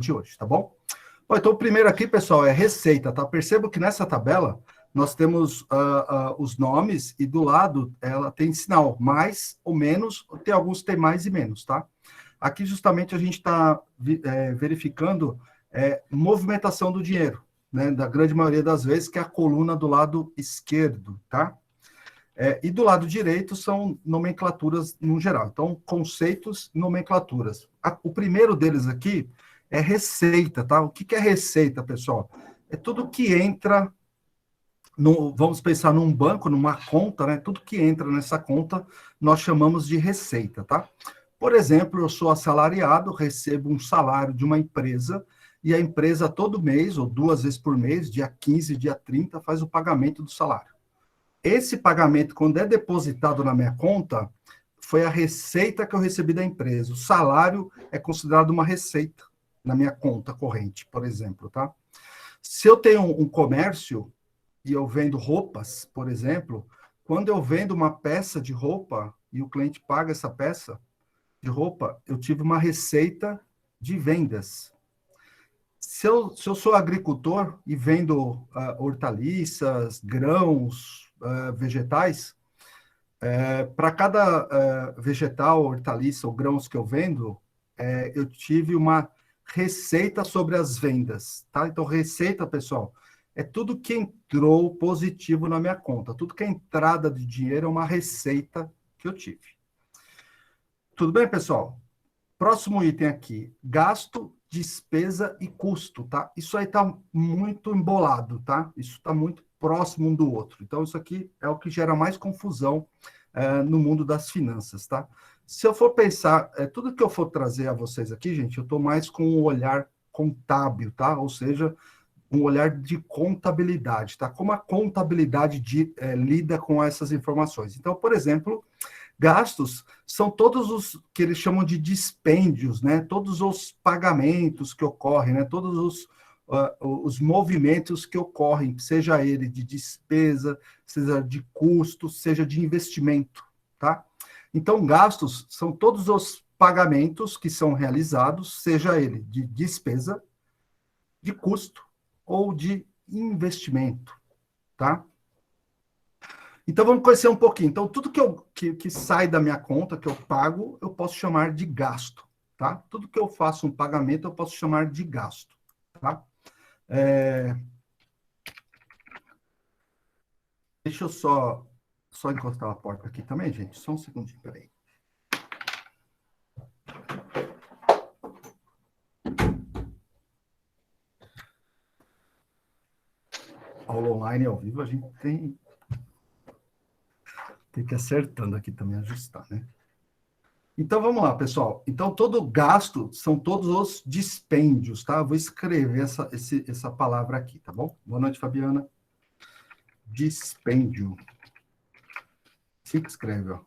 de hoje, tá bom? Bom, então, o primeiro aqui, pessoal, é receita, tá? Percebo que nessa tabela nós temos os nomes e do lado ela tem sinal mais ou menos, tem alguns que tem mais e menos, tá? Aqui, justamente, a gente está verificando movimentação do dinheiro, né? Da grande maioria das vezes, que é a coluna do lado esquerdo, tá? E do lado direito são nomenclaturas no geral. Então, conceitos e nomenclaturas. O primeiro deles aqui é receita, tá? O que é receita, pessoal? É tudo que entra, vamos pensar num banco, numa conta, né? Tudo que entra nessa conta, nós chamamos de receita, tá? Por exemplo, eu sou assalariado, recebo um salário de uma empresa, e a empresa todo mês, ou 2 vezes por mês, dia 15, dia 30, faz o pagamento do salário. Esse pagamento, quando é depositado na minha conta, foi a receita que eu recebi da empresa. O salário é considerado uma receita na minha conta corrente, por exemplo, tá? Se eu tenho um comércio e eu vendo roupas, por exemplo, quando eu vendo uma peça de roupa e o cliente paga essa peça de roupa, eu tive uma receita de vendas. Se eu sou agricultor e vendo hortaliças, grãos, vegetais, para cada vegetal, hortaliça ou grãos que eu vendo, eu tive uma receita sobre as vendas, tá? Então, receita, pessoal, é tudo que entrou positivo na minha conta. Tudo que é entrada de dinheiro é uma receita que eu tive. Tudo bem, pessoal? Próximo item aqui, gasto, despesa e custo, tá? Isso aí tá muito embolado, tá? Isso está muito próximo um do outro. Então, isso aqui é o que gera mais confusão no mundo das finanças, tá? Se eu for pensar, tudo que eu for trazer a vocês aqui, gente, eu estou mais com um olhar contábil, tá? Ou seja, um olhar de contabilidade, tá? Como a contabilidade lida com essas informações. Então, por exemplo, gastos são todos os que eles chamam de dispêndios, né? Todos os pagamentos que ocorrem, né? Todos os movimentos que ocorrem, seja ele de despesa, seja de custo, seja de investimento, tá? Então, gastos são todos os pagamentos que são realizados, seja ele de despesa, de custo ou de investimento, tá? Então, vamos conhecer um pouquinho. Então, tudo que sai da minha conta, que eu pago, eu posso chamar de gasto, tá? Tudo que eu faço um pagamento, eu posso chamar de gasto, tá? Deixa eu só encostar a porta aqui também, gente. Só um segundinho, peraí. Aula online ao vivo, a gente tem que ir acertando aqui também, ajustar, né? Então, vamos lá, pessoal. Então, todo gasto são todos os dispêndios, tá? Eu vou escrever essa palavra aqui, tá bom? Boa noite, Fabiana. Dispêndio. Assim que escreve, ó.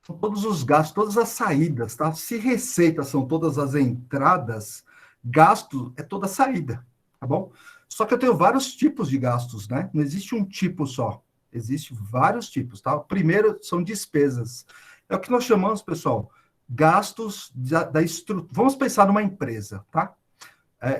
São todos os gastos, todas as saídas, tá? Se receitas são todas as entradas, gasto é toda a saída, tá bom? Só que eu tenho vários tipos de gastos, né? Não existe um tipo só. Existem vários tipos, tá? O primeiro são despesas. É o que nós chamamos, pessoal, gastos da estrutura. Vamos pensar numa empresa, tá?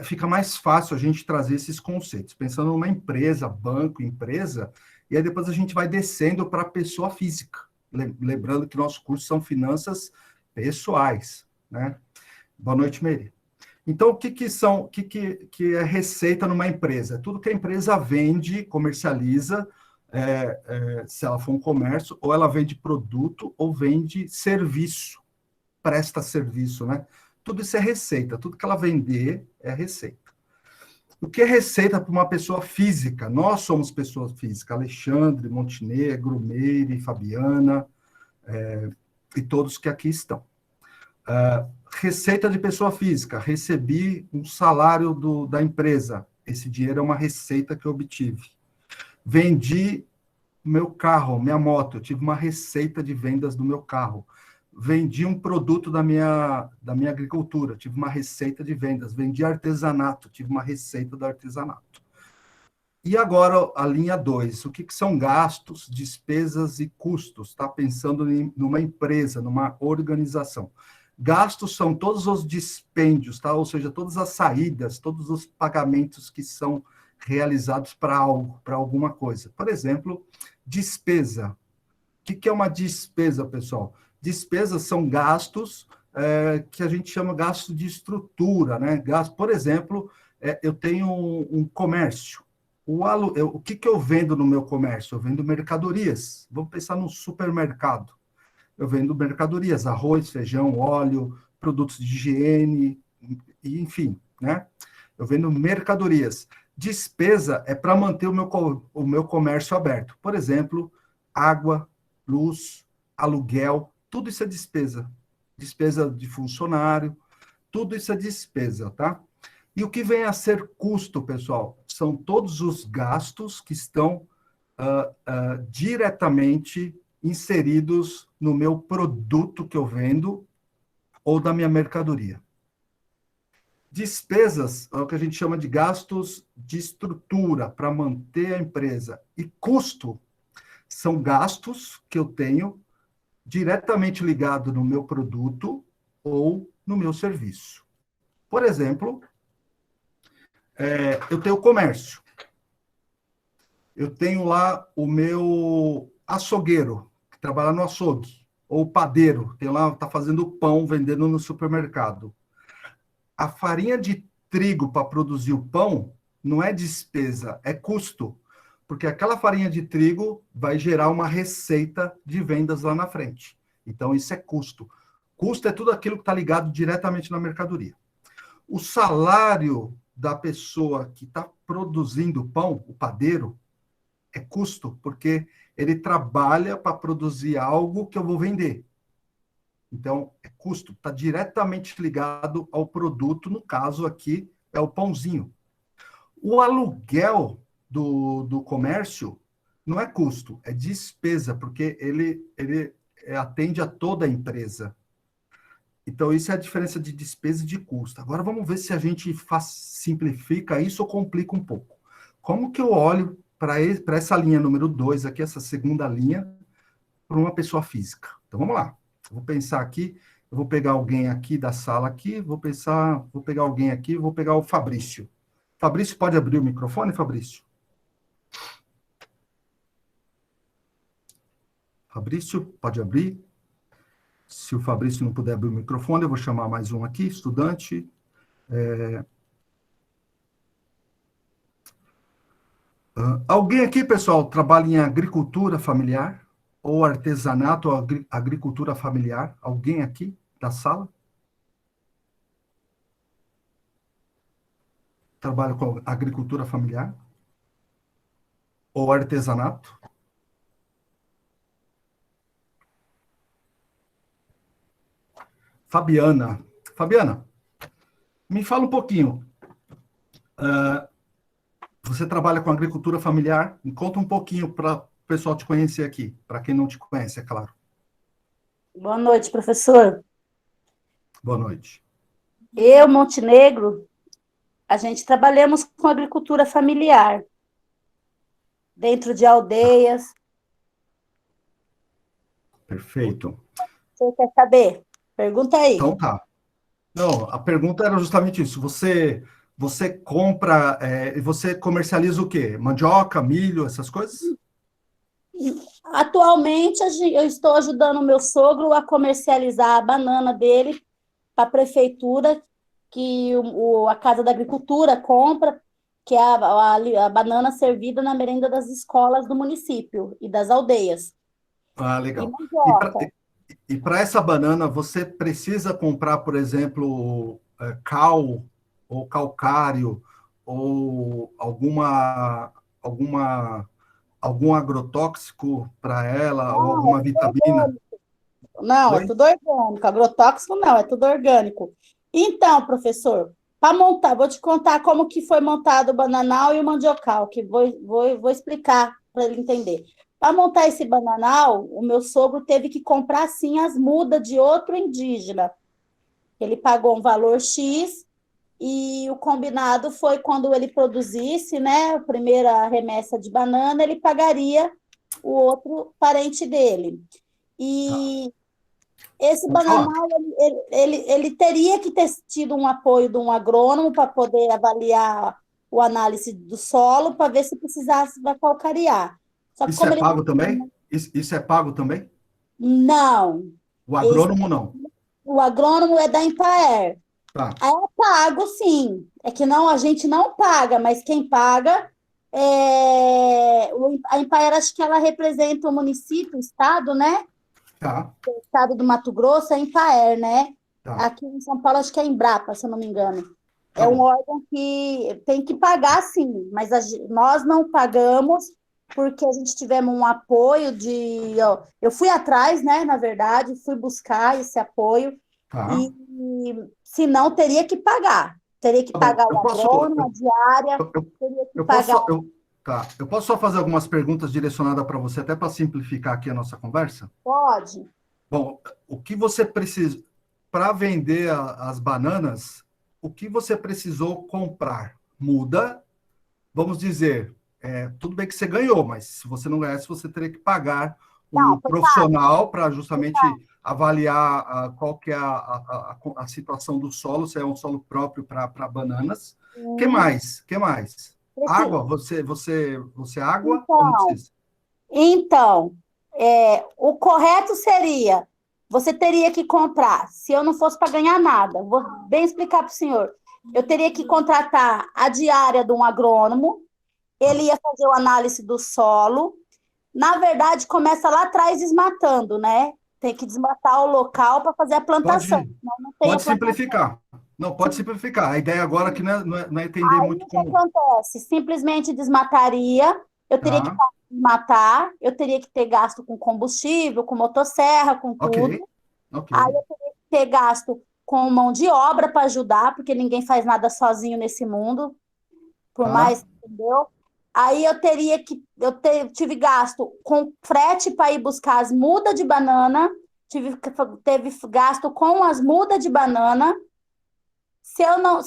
Fica mais fácil a gente trazer esses conceitos. Pensando numa empresa, banco, empresa, e aí depois a gente vai descendo para a pessoa física. Lembrando que nossos cursos são finanças pessoais, né? Boa noite, Mary. Então, o que é receita numa empresa? Tudo que a empresa vende, comercializa, se ela for um comércio, ou ela vende produto, ou vende serviço, presta serviço, né? Tudo isso é receita, tudo que ela vender é receita. O que é receita para uma pessoa física? Nós somos pessoas físicas, Alexandre, Montenegro, Meire, Fabiana, e todos que aqui estão. Receita de pessoa física, recebi um salário da empresa, esse dinheiro é uma receita que eu obtive. Vendi meu carro, minha moto, eu tive uma receita de vendas do meu carro. Vendi um produto da minha agricultura, tive uma receita de vendas. Vendi artesanato, tive uma receita do artesanato. E agora a linha 2, o que são gastos, despesas e custos? Está pensando numa empresa, numa organização. Gastos são todos os dispêndios, tá? Ou seja, todas as saídas, todos os pagamentos que são realizados para algo, para alguma coisa. Por exemplo, despesa. O que é uma despesa, pessoal? Despesas são gastos que a gente chama gasto de estrutura, né? Gasto, por exemplo, eu tenho um comércio. O que eu vendo no meu comércio? Eu vendo mercadorias. Vamos pensar no supermercado. Eu vendo mercadorias, arroz, feijão, óleo, produtos de higiene, e enfim, né? Eu vendo mercadorias. Despesa é para manter o meu comércio aberto. Por exemplo, água, luz, aluguel, tudo isso é despesa. Despesa de funcionário, tudo isso é despesa, tá? E o que vem a ser custo, pessoal? São todos os gastos que estão diretamente inseridos no meu produto que eu vendo ou da minha mercadoria. Despesas é o que a gente chama de gastos de estrutura para manter a empresa. E custo são gastos que eu tenho diretamente ligado no meu produto ou no meu serviço. Por exemplo, eu tenho comércio. Eu tenho lá o meu açougueiro, que trabalha no açougue, ou o padeiro, tem lá, está fazendo pão, vendendo no supermercado. A farinha de trigo para produzir o pão não é despesa, é custo, porque aquela farinha de trigo vai gerar uma receita de vendas lá na frente. Então, isso é custo. Custo é tudo aquilo que está ligado diretamente na mercadoria. O salário da pessoa que está produzindo o pão, o padeiro, é custo, porque ele trabalha para produzir algo que eu vou vender. Então, é custo, está diretamente ligado ao produto, no caso aqui, é o pãozinho. O aluguel do comércio não é custo, é despesa, porque ele atende a toda a empresa. Então, isso é a diferença de despesa e de custo. Agora, vamos ver se a gente simplifica isso ou complica um pouco. Como que eu olho para essa linha número 2 aqui, essa segunda linha, para uma pessoa física? Então, vamos lá. Eu vou pensar aqui, eu vou pegar alguém aqui da sala aqui, vou pegar alguém aqui, vou pegar o Fabrício. Fabrício, pode abrir o microfone, Fabrício? Fabrício, pode abrir. Se o Fabrício não puder abrir o microfone, eu vou chamar mais um aqui, estudante. Alguém aqui, pessoal, trabalha em agricultura familiar? Ou artesanato, ou agricultura familiar? Alguém aqui da sala? Trabalha com agricultura familiar? Ou artesanato? Fabiana. Fabiana, me fala um pouquinho. Você trabalha com agricultura familiar? Me conta um pouquinho para o pessoal te conhecer aqui, para quem não te conhece, é claro. Boa noite, professor. Boa noite. Eu, Montenegro, a gente trabalhamos com agricultura familiar, dentro de aldeias. Perfeito. Você quer saber? Pergunta aí. Então tá. Não, a pergunta era justamente isso. Você compra e você comercializa o quê? Mandioca, milho, essas coisas? Atualmente, eu estou ajudando o meu sogro a comercializar a banana dele para a prefeitura, que a Casa da Agricultura compra, que é a banana servida na merenda das escolas do município e das aldeias. Ah, E legal. mandioca. E para essa banana, você precisa comprar, por exemplo, cal ou calcário ou algum agrotóxico para ela ou Não, é alguma tudo vitamina? orgânico. Não, é Oi? tudo orgânico. Agrotóxico não, é tudo orgânico. Então, professor, para montar, vou te contar como que foi montado o bananal e o mandiocal, que vou explicar para ele entender. Para montar esse bananal, o meu sogro teve que comprar, sim, as mudas de outro indígena. Ele pagou um valor X e o combinado foi quando ele produzisse, né, a primeira remessa de banana, ele pagaria o outro parente dele. Tá. E Esse Pode falar. bananal, ele teria que ter tido um apoio de um agrônomo para poder avaliar o análise do solo, para ver se precisasse da calcarear. Só que Isso é como ele pago também? Isso é pago também? não, O esse, agrônomo não. o agrônomo é da Empaer. Tá, É pago, sim. É que não, a gente não paga, mas quem paga a Empaer, acho que ela representa o município, o estado, né? tá, O estado do Mato Grosso é Empaer, né? tá. Aqui em São Paulo, acho que é Embrapa, se eu não me engano. Tá É um bom. órgão que tem que pagar, sim, mas nós não pagamos porque a gente tivemos um apoio de. Ó, eu fui atrás, né? Na verdade, fui buscar esse apoio Tá. e se não, teria que pagar. Teria que Tá bom. pagar o agrônomo, a diária, teria que Eu posso pagar. só, tá. Eu posso só fazer algumas perguntas direcionadas para você, até para simplificar aqui a nossa conversa? Pode. Bom, o que você precisa para vender as bananas? O que você precisou comprar? Muda, vamos dizer, tudo bem que você ganhou, mas se você não ganhasse, você teria que pagar Não, um foi pago. profissional para justamente avaliar qual que é a situação do solo, se é um solo próprio para bananas. Que Sim, mais? Que mais? Água? preciso. Você água ou não Então, precisa? Então, o correto seria, você teria que comprar, se eu não fosse para ganhar nada, vou bem explicar para o senhor, eu teria que contratar a diária de um agrônomo, ele Tá. ia fazer o análise do solo, na verdade, começa lá atrás desmatando, né? Tem que desmatar o local para fazer a plantação, Pode, senão não tem a pode plantação. simplificar. Não, pode simplificar. A ideia agora aqui não é entender Aí muito o que como. acontece? Simplesmente desmataria, eu teria que Tá, matar, eu teria que ter gasto com combustível, com motosserra, com ok, tudo. ok. Aí eu teria que ter gasto com mão de obra para ajudar, porque ninguém faz nada sozinho nesse mundo, por Tá, mais, entendeu? Aí tive gasto com frete para ir buscar as mudas de banana, teve gasto com as mudas de banana. Se eu não,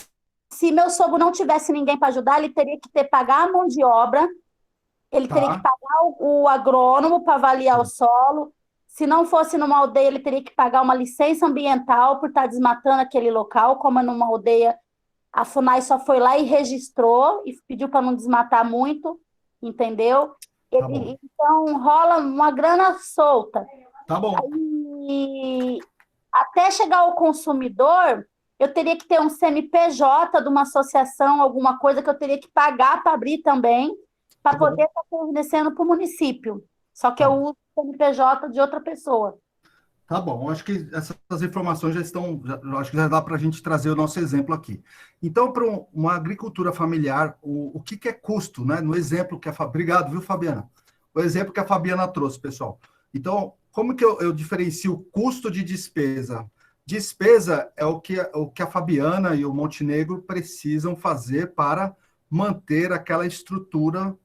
se meu sogro não tivesse ninguém para ajudar, ele teria que ter pagar a mão de obra, ele teria que tá. pagar o agrônomo para avaliar o solo. Se não fosse numa aldeia, ele teria que pagar uma licença ambiental por estar desmatando aquele local, como é numa aldeia, a FUNAI só foi lá e registrou e pediu para não desmatar muito, entendeu? Tá bom. Então rola uma grana solta. Tá bom. E até chegar ao consumidor, eu teria que ter um CNPJ de uma associação, alguma coisa que eu teria que pagar para abrir também, para Tá poder bom. estar fornecendo para o município. Só que Tá eu bom. uso o CNPJ de outra pessoa. Tá bom. Eu acho que essas informações já estão. Eu acho que já dá para a gente trazer o nosso exemplo aqui. Então, para uma agricultura familiar, o que é custo, né? No exemplo que a Obrigado, viu, Fabiana? O exemplo que a Fabiana trouxe, pessoal. Então, como que eu diferencio custo de despesa? Despesa é o que a Fabiana e o Montenegro precisam fazer para manter aquela estrutura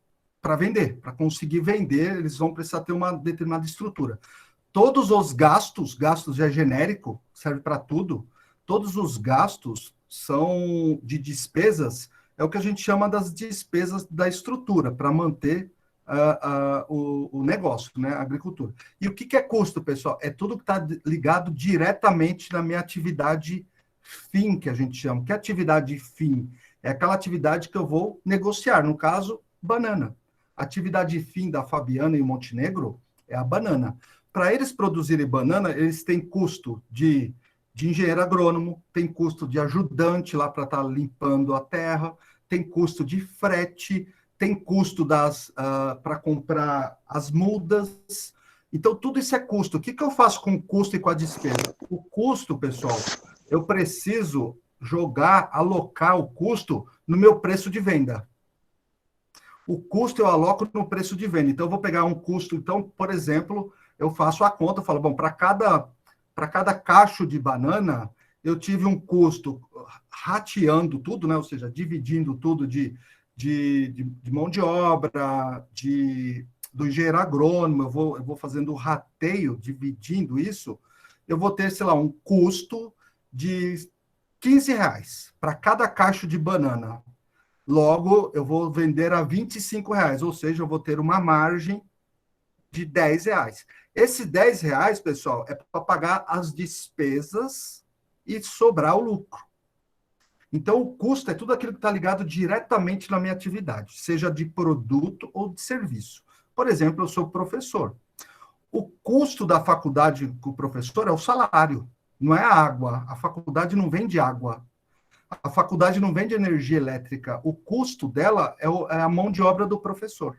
para vender. Para conseguir vender, eles vão precisar ter uma determinada estrutura. Todos os gastos já é genérico, serve para tudo, todos os gastos são de despesas, é o que a gente chama das despesas da estrutura, para manter o negócio, né, a agricultura. E o que é custo, pessoal? É tudo que está ligado diretamente na minha atividade fim, que a gente chama. Que atividade fim? É aquela atividade que eu vou negociar, no caso, banana. A atividade fim da Fabiana e o Montenegro é a banana. Para eles produzirem banana, eles têm custo de engenheiro agrônomo, tem custo de ajudante lá para estar limpando a terra, tem custo de frete, tem custo para comprar as mudas. Então, tudo isso é custo. O que eu faço com o custo e com a despesa? O custo, pessoal, eu preciso alocar o custo no meu preço de venda. O custo eu aloco no preço de venda. Então, eu vou pegar um custo. Então, por exemplo, eu faço a conta, eu falo, bom, para cada cacho de banana, eu tive um custo rateando tudo, né? Ou seja, dividindo tudo de mão de obra, do engenheiro agrônomo, eu vou fazendo o rateio, dividindo isso, eu vou ter, sei lá, um custo de R$ 15 para cada cacho de banana. Logo, eu vou vender a R$ 25, ou seja, eu vou ter uma margem de R$ 10. Esses R$ 10, pessoal, é para pagar as despesas e sobrar o lucro. Então, o custo é tudo aquilo que está ligado diretamente na minha atividade, seja de produto ou de serviço. Por exemplo, eu sou professor. O custo da faculdade com o professor é o salário, não é a água. A faculdade não vende água. A faculdade não vende energia elétrica. O custo dela é a mão de obra do professor.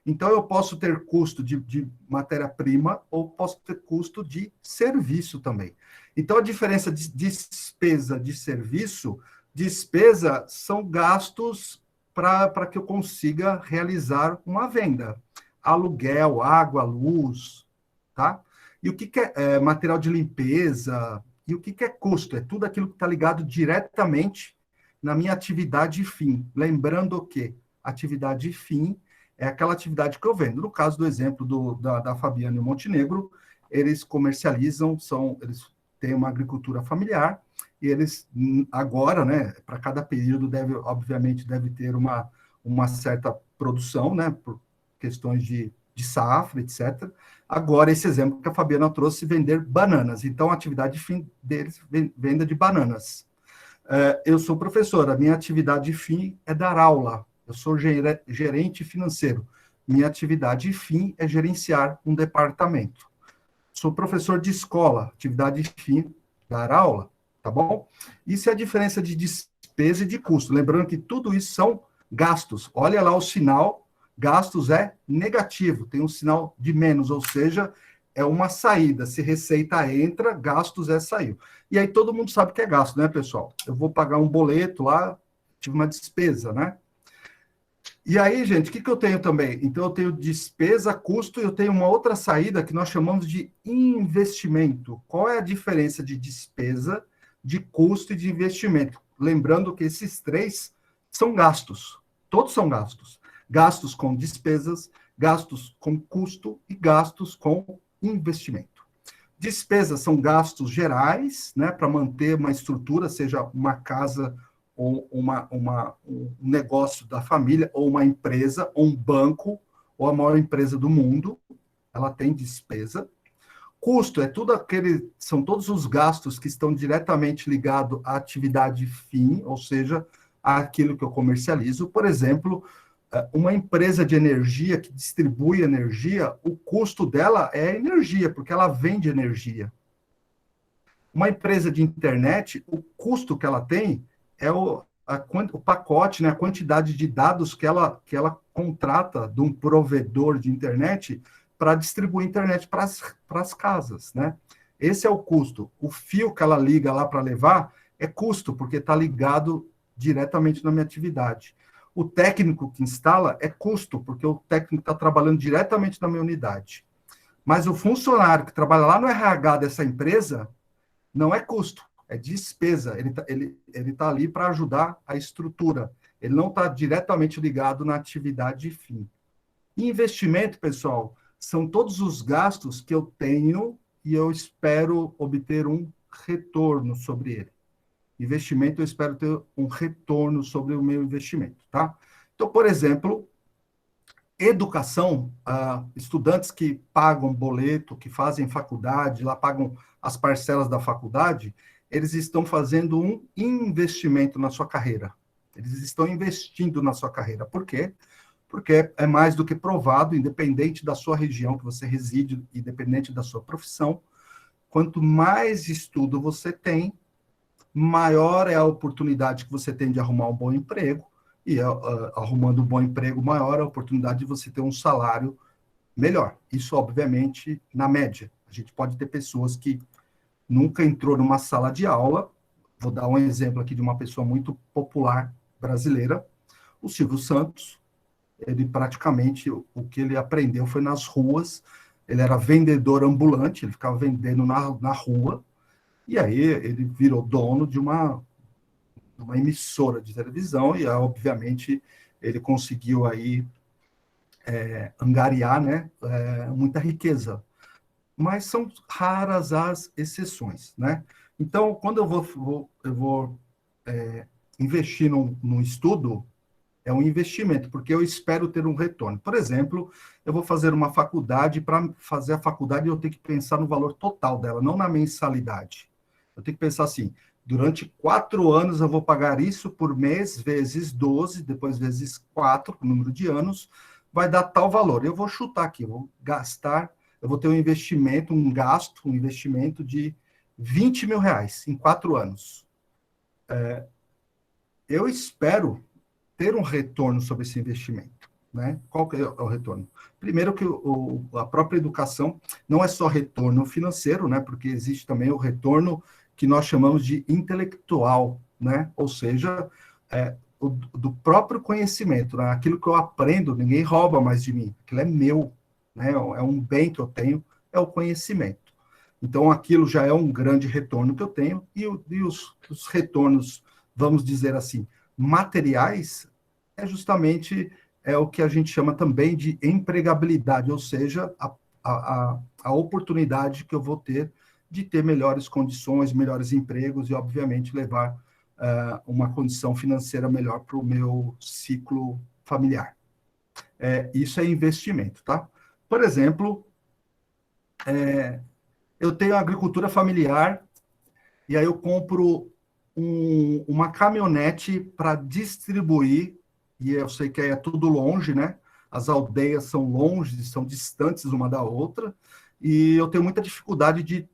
Então, eu posso ter custo de matéria-prima ou posso ter custo de serviço também. Então, a diferença de despesa de serviço, despesa são gastos para que eu consiga realizar uma venda. Aluguel, água, luz, tá? E o que é material de limpeza? E o que é custo? É tudo aquilo que está ligado diretamente na minha atividade fim. Lembrando que atividade fim é aquela atividade que eu vendo. No caso do exemplo da Fabiana e Montenegro, eles comercializam, eles têm uma agricultura familiar, e eles agora, né, para cada período, obviamente, deve ter uma certa produção, né, por questões de safra, etc. Agora, esse exemplo que a Fabiana trouxe, vender bananas. Então, a atividade fim deles, venda de bananas. Eu sou professor, a minha atividade fim é dar aula. Eu sou gerente financeiro. Minha atividade fim é gerenciar um departamento. Sou professor de escola, atividade fim, dar aula, tá bom? Isso é a diferença de despesa e de custo. Lembrando que tudo isso são gastos. Olha lá o sinal, gastos é negativo, tem um sinal de menos, ou seja, é uma saída. Se receita entra, gastos é saiu. E aí todo mundo sabe que é gasto, né, pessoal? Eu vou pagar um boleto lá, tive uma despesa, né? E aí, gente, o que eu tenho também? Então, eu tenho despesa, custo, e eu tenho uma outra saída que nós chamamos de investimento. Qual é a diferença de despesa, de custo e de investimento? Lembrando que esses três são gastos. Todos são gastos. Gastos com despesas, gastos com custo e gastos com investimento. Despesas são gastos gerais, né, para manter uma estrutura, seja uma casa ou um negócio da família, ou uma empresa, ou um banco, ou a maior empresa do mundo, ela tem despesa. Custo são todos os gastos que estão diretamente ligados à atividade fim, ou seja, àquilo que eu comercializo. Por exemplo, uma empresa de energia que distribui energia, o custo dela é energia, porque ela vende energia. Uma empresa de internet, o custo que ela tem é o pacote, né, a quantidade de dados que ela contrata de um provedor de internet para distribuir internet para as casas, né? Esse é o custo. O fio que ela liga lá para levar é custo, porque está ligado diretamente na minha atividade. O técnico que instala é custo, porque o técnico está trabalhando diretamente na minha unidade. Mas o funcionário que trabalha lá no RH dessa empresa não é custo, é despesa. Ele tá ali para ajudar a estrutura. Ele não está diretamente ligado na atividade fim. Investimento, pessoal, são todos os gastos que eu tenho e eu espero obter um retorno sobre ele. Investimento, eu espero ter um retorno sobre o meu investimento, tá? Então, por exemplo, educação, estudantes que pagam boleto, que fazem faculdade, lá pagam as parcelas da faculdade, eles estão fazendo um investimento na sua carreira. Eles estão investindo na sua carreira. Por quê? Porque é mais do que provado, independente da sua região que você reside, independente da sua profissão, quanto mais estudo você tem, maior é a oportunidade que você tem de arrumar um bom emprego, e arrumando um bom emprego, maior a oportunidade de você ter um salário melhor. Isso, obviamente, na média. A gente pode ter pessoas que nunca entrou numa sala de aula. Vou dar um exemplo aqui de uma pessoa muito popular brasileira, o Silvio Santos. Ele praticamente, o que ele aprendeu foi nas ruas. Ele era vendedor ambulante, ele ficava vendendo na rua, e aí ele virou dono de uma emissora de televisão, e obviamente ele conseguiu aí angariar, né, muita riqueza. Mas são raras as exceções, né? Então, quando eu vou investir num estudo, é um investimento, porque eu espero ter um retorno. Por exemplo, eu vou fazer uma faculdade, para fazer a faculdade eu tenho que pensar no valor total dela, não na mensalidade. Eu tenho que pensar assim, durante 4 anos eu vou pagar isso por mês, vezes 12, depois vezes 4, o número de anos, vai dar tal valor. Eu vou chutar aqui, eu vou gastar, eu vou ter um investimento, um investimento de R$ 20.000 em 4 anos. Eu espero ter um retorno sobre esse investimento. Né? Qual que é o retorno? Primeiro que a própria educação não é só retorno financeiro, né? Porque existe também o retorno que nós chamamos de intelectual, né? Ou seja, do próprio conhecimento, né? Aquilo que eu aprendo, ninguém rouba mais de mim, aquilo é meu, né? É um bem que eu tenho, é o conhecimento. Então, aquilo já é um grande retorno que eu tenho, e os retornos, vamos dizer assim, materiais, é justamente o que a gente chama também de empregabilidade, ou seja, a oportunidade que eu vou ter de ter melhores condições, melhores empregos e, obviamente, levar uma condição financeira melhor para o meu ciclo familiar. Isso é investimento, tá? Por exemplo, eu tenho agricultura familiar e aí eu compro uma caminhonete para distribuir, e eu sei que é tudo longe, né? As aldeias são longe, são distantes uma da outra, e eu tenho muita dificuldade de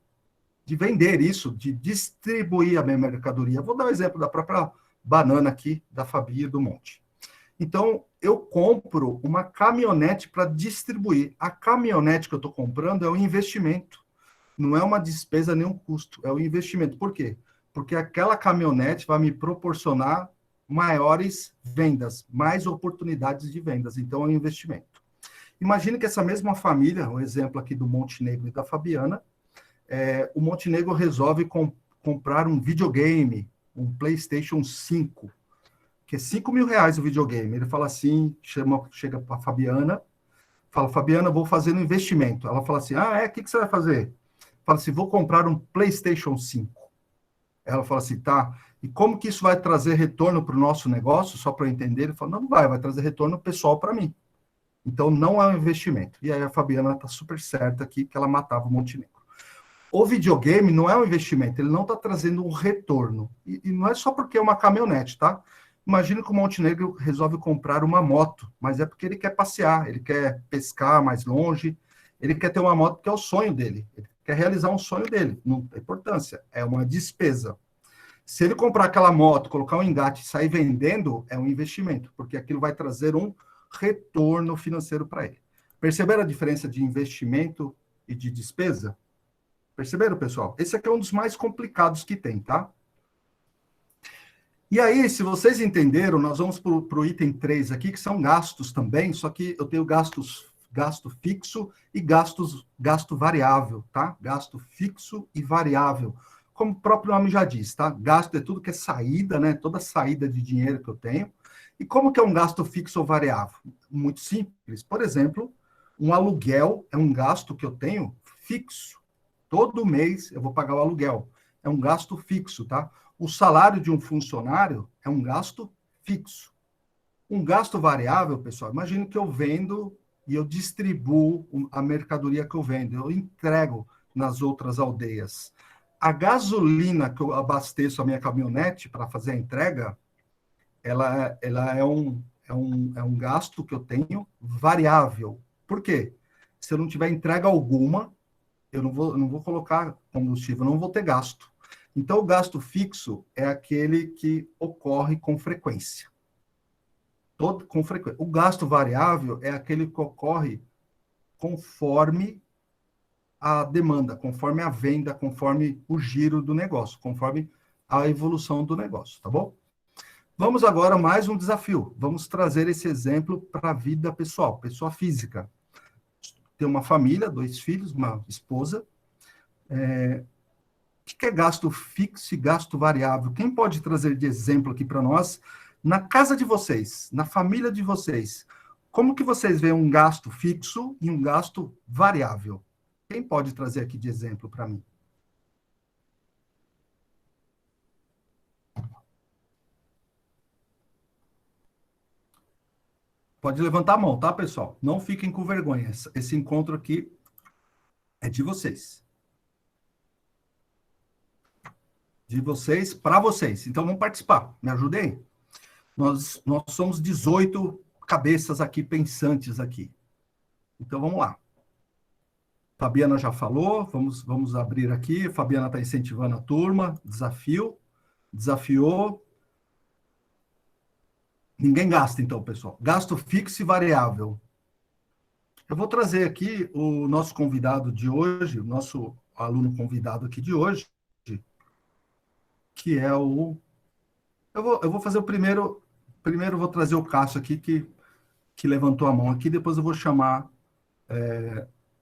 vender isso, de distribuir a minha mercadoria. Vou dar o exemplo da própria banana aqui, da Fabi do Monte. Então, eu compro uma caminhonete para distribuir. A caminhonete que eu estou comprando é um investimento. Não é uma despesa nem um custo, é um investimento. Por quê? Porque aquela caminhonete vai me proporcionar maiores vendas, mais oportunidades de vendas. Então, é um investimento. Imagine que essa mesma família, o exemplo aqui do Montenegro e da Fabiana, o Montenegro resolve comprar um videogame, um PlayStation 5, que é R$ 5.000 o videogame. Ele fala assim, chega para a Fabiana, fala, Fabiana, vou fazer um investimento. Ela fala assim, o que você vai fazer? Fala assim, vou comprar um PlayStation 5. Ela fala assim, tá, e como que isso vai trazer retorno para o nosso negócio? Só para eu entender, ele fala, não vai trazer retorno pessoal para mim. Então, não é um investimento. E aí a Fabiana está super certa aqui que ela matava o Montenegro. O videogame não é um investimento, ele não está trazendo um retorno. E não é só porque é uma caminhonete, tá? Imagina que o Montenegro resolve comprar uma moto, mas é porque ele quer passear, ele quer pescar mais longe, ele quer ter uma moto que é o sonho dele, ele quer realizar um sonho dele, não tem importância, é uma despesa. Se ele comprar aquela moto, colocar um engate e sair vendendo, é um investimento, porque aquilo vai trazer um retorno financeiro para ele. Perceberam a diferença de investimento e de despesa? Perceberam, pessoal? Esse aqui é um dos mais complicados que tem, tá? E aí, se vocês entenderam, nós vamos para o item 3 aqui, que são gastos também, só que eu tenho gasto fixo e gasto variável, tá? Gasto fixo e variável. Como o próprio nome já diz, tá? Gasto é tudo que é saída, né? Toda saída de dinheiro que eu tenho. E como que é um gasto fixo ou variável? Muito simples. Por exemplo, um aluguel é um gasto que eu tenho fixo. Todo mês eu vou pagar o aluguel. É um gasto fixo, tá? O salário de um funcionário é um gasto fixo. Um gasto variável, pessoal, imagine que eu vendo e eu distribuo a mercadoria que eu vendo, eu entrego nas outras aldeias. A gasolina que eu abasteço a minha caminhonete para fazer a entrega, ela é um gasto que eu tenho variável. Por quê? Se eu não tiver entrega alguma, eu não vou colocar combustível, eu não vou ter gasto. Então, o gasto fixo é aquele que ocorre com frequência. Com frequência. O gasto variável é aquele que ocorre conforme a demanda, conforme a venda, conforme o giro do negócio, conforme a evolução do negócio, tá bom? Vamos agora a mais um desafio. Vamos trazer esse exemplo para a vida pessoal, pessoa física. Tem uma família, 2 filhos, uma esposa. O que é gasto fixo e gasto variável? Quem pode trazer de exemplo aqui para nós, na casa de vocês, na família de vocês, como que vocês veem um gasto fixo e um gasto variável? Quem pode trazer aqui de exemplo para mim? Pode levantar a mão, tá, pessoal? Não fiquem com vergonha. Esse encontro aqui é de vocês. De vocês para vocês. Então, vamos participar. Me ajudem? Nós somos 18 cabeças aqui, pensantes aqui. Então, vamos lá. Fabiana já falou, vamos abrir aqui. Fabiana está incentivando a turma. Desafio. Desafiou. Ninguém gasta, então, pessoal. Gasto fixo e variável. Eu vou trazer aqui o nosso convidado de hoje, o nosso aluno convidado aqui de hoje, que é o... Eu vou fazer o primeiro... Primeiro eu vou trazer o Cássio aqui, que levantou a mão aqui, depois eu vou chamar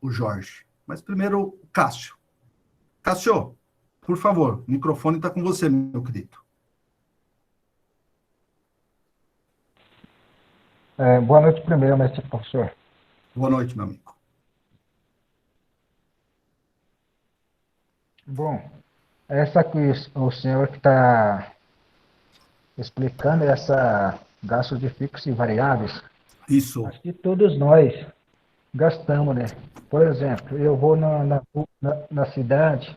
o Jorge. Mas primeiro, o Cássio. Cássio, por favor, o microfone está com você, meu querido. Boa noite primeiro, mestre professor. Boa noite, meu amigo. Bom, essa que o senhor que está explicando, essa gastos de fixos e variáveis, Isso. acho que todos nós gastamos, né? Por exemplo, eu vou na cidade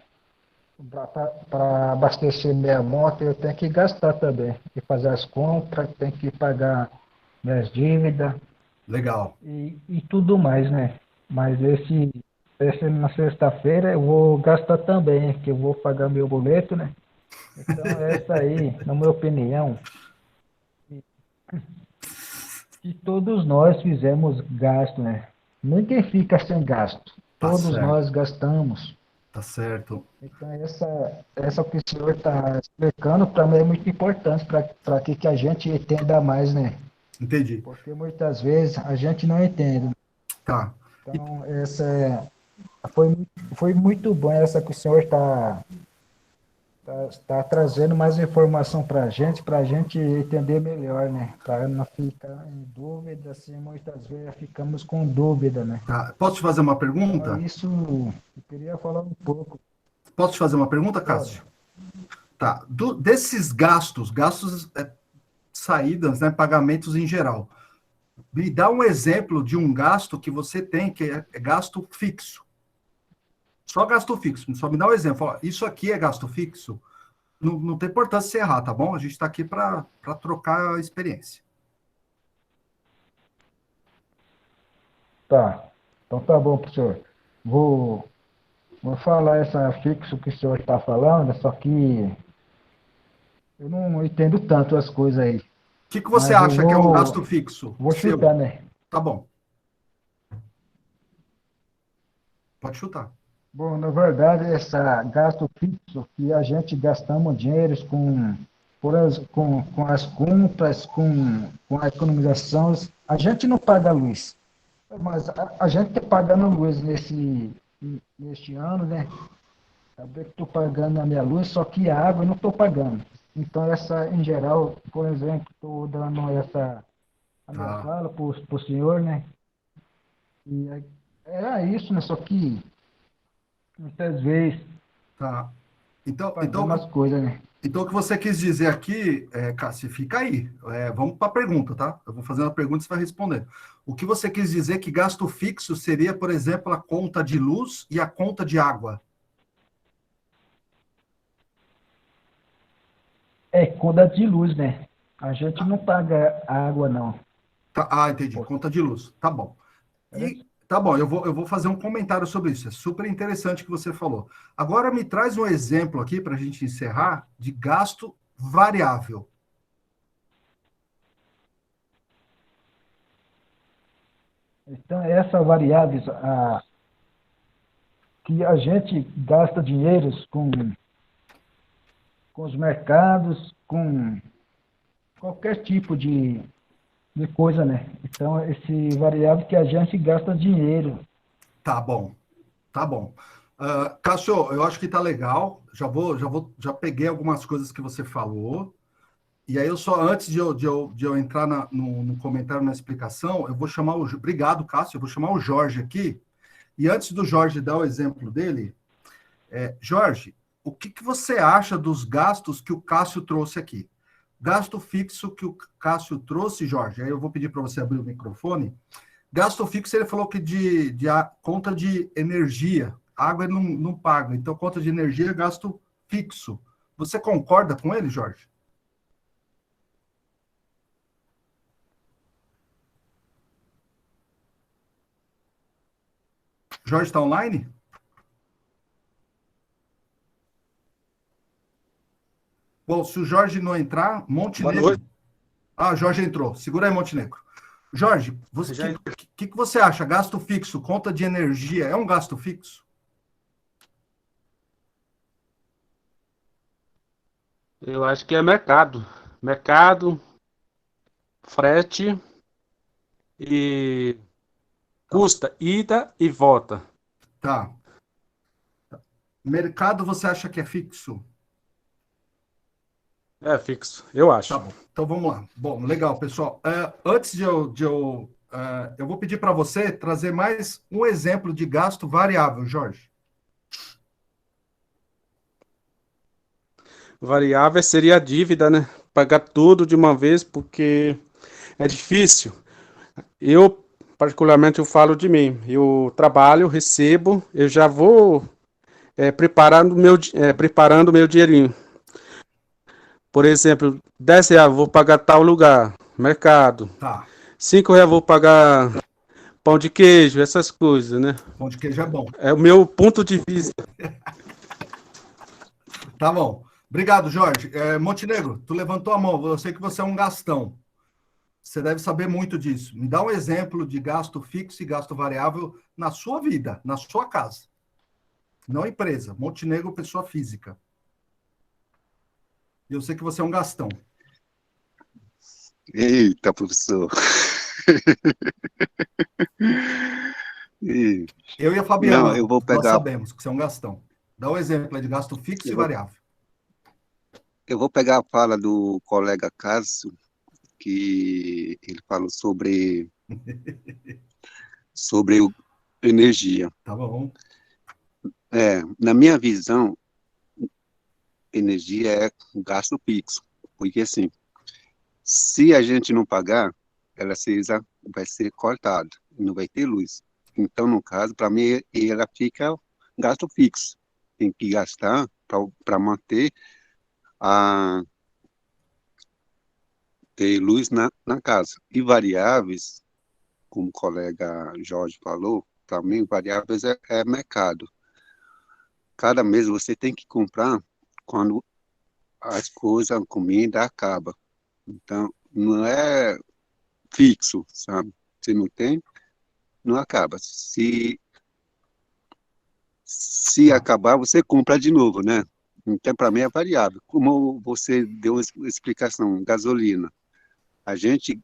para abastecer minha moto, eu tenho que gastar também, e fazer as compras, tenho que pagar minhas dívidas, Legal. e tudo mais, né? Mas esse na sexta-feira eu vou gastar também, que eu vou pagar meu boleto, né? Então, essa aí, na minha opinião, que todos nós fizemos gasto, né? Ninguém fica sem gasto. Tá Todos certo. nós gastamos. Tá certo. Então, essa que o senhor está explicando, para mim é muito importante, para que a gente entenda mais, né? Entendi. Porque muitas vezes a gente não entende. Tá. Então, foi muito bom essa que o senhor está trazendo mais informação para a gente entender melhor, né? Para não ficar em dúvida, assim, muitas vezes ficamos com dúvida, né? Tá. Posso te fazer uma pergunta? Então, isso eu queria falar um pouco. Posso te fazer uma pergunta, Cássio? Tá. Desses gastos, saídas, né, pagamentos em geral, me dá um exemplo de um gasto que você tem, que é gasto fixo. Só gasto fixo. Só me dá um exemplo. Ó, isso aqui é gasto fixo. Não tem importância se errar, tá bom? A gente está aqui para trocar a experiência. Tá. Então tá bom, professor. Vou falar essa fixo que o senhor está falando, só que eu não entendo tanto as coisas aí. O que você Mas acha que é um gasto fixo? Vou seu? chutar, né? Tá bom. Pode chutar. Bom, na verdade, esse gasto fixo que a gente gastamos dinheiro com as compras, com a economização, a gente não paga luz, mas a gente está pagando luz neste ano, né? Acabei que estou pagando a minha luz, só que a água eu não estou pagando. Então, essa, em geral, por exemplo, estou dando a minha fala para o senhor, né? E era isso, né? Só que muitas vezes Tá. Então, umas coisas, né? Então, o que você quis dizer aqui, Cássio, fica aí. Vamos para a pergunta, tá? Eu vou fazer uma pergunta e você vai responder. O que você quis dizer que gasto fixo seria, por exemplo, a conta de luz e a conta de água? Conta de luz, né? A gente não paga água, não. Tá, entendi. Conta de luz. Tá bom. Tá bom, eu vou fazer um comentário sobre isso. É super interessante o que você falou. Agora me traz um exemplo aqui para a gente encerrar de gasto variável. Então, essa variável que a gente gasta dinheiro com os mercados, com qualquer tipo de coisa, né? Então, esse variável que a gente gasta dinheiro. Tá bom, tá bom. Cássio, eu acho que tá legal. Já peguei algumas coisas que você falou. E aí, antes de eu entrar no comentário, na explicação, eu vou chamar Obrigado, Cássio. Eu vou chamar o Jorge aqui. E antes do Jorge dar o exemplo dele, Jorge, o que você acha dos gastos que o Cássio trouxe aqui? gasto fixo que o Cássio trouxe, Jorge, aí eu vou pedir para você abrir o microfone. Gasto fixo, ele falou que conta de energia. Água ele não paga, então conta de energia é gasto fixo. Você concorda com ele, Jorge? Jorge está online? Bom, se o Jorge não entrar, Montenegro. Ah, Jorge entrou. Segura aí, Montenegro. Jorge, o que você acha? Gasto fixo, conta de energia, é um gasto fixo? Eu acho que é mercado. Mercado, frete e custa ida e volta. Tá. Mercado, você acha que é fixo? É fixo, eu Tá acho. bom. Então vamos lá. Bom, legal, pessoal. Antes eu vou pedir para você trazer mais um exemplo de gasto variável, Jorge. Variável seria a dívida, né? Pagar tudo de uma vez, porque é difícil. Eu, particularmente, eu falo de mim. Eu trabalho, recebo, eu já vou preparando meu dinheirinho. Por exemplo, R$ 10 vou pagar tal lugar, mercado. Tá. R$ 5 vou pagar pão de queijo, essas coisas, né? Pão de queijo é bom. É o meu ponto de vista. Tá bom. Obrigado, Jorge. Montenegro, tu levantou a mão. Eu sei que você é um gastão. Você deve saber muito disso. Me dá um exemplo de gasto fixo e gasto variável na sua vida, na sua casa. Não empresa. Montenegro, pessoa física. E eu sei que você é um gastão. Eita, professor. Ih, Eu e a Fabiana, Não, eu vou nós pegar, sabemos que você é um gastão. Dá um exemplo aí de gasto fixo e eu vou, variável. eu vou pegar a fala do colega Cássio, que ele falou sobre energia. Tá bom. Na minha visão, energia é um gasto fixo, porque assim, se a gente não pagar, ela vai ser cortada, não vai ter luz. Então, no caso, para mim, ela fica gasto fixo. Tem que gastar para manter a ter luz na casa. E variáveis, como o colega Jorge falou, para mim, variáveis é mercado. Cada mês você tem que comprar quando as coisas, a comida acaba. Então, não é fixo, sabe? Se não tem, não acaba. Se Tá. acabar, você compra de novo, né? Então, para mim, é variável. Como você deu uma explicação, gasolina. A gente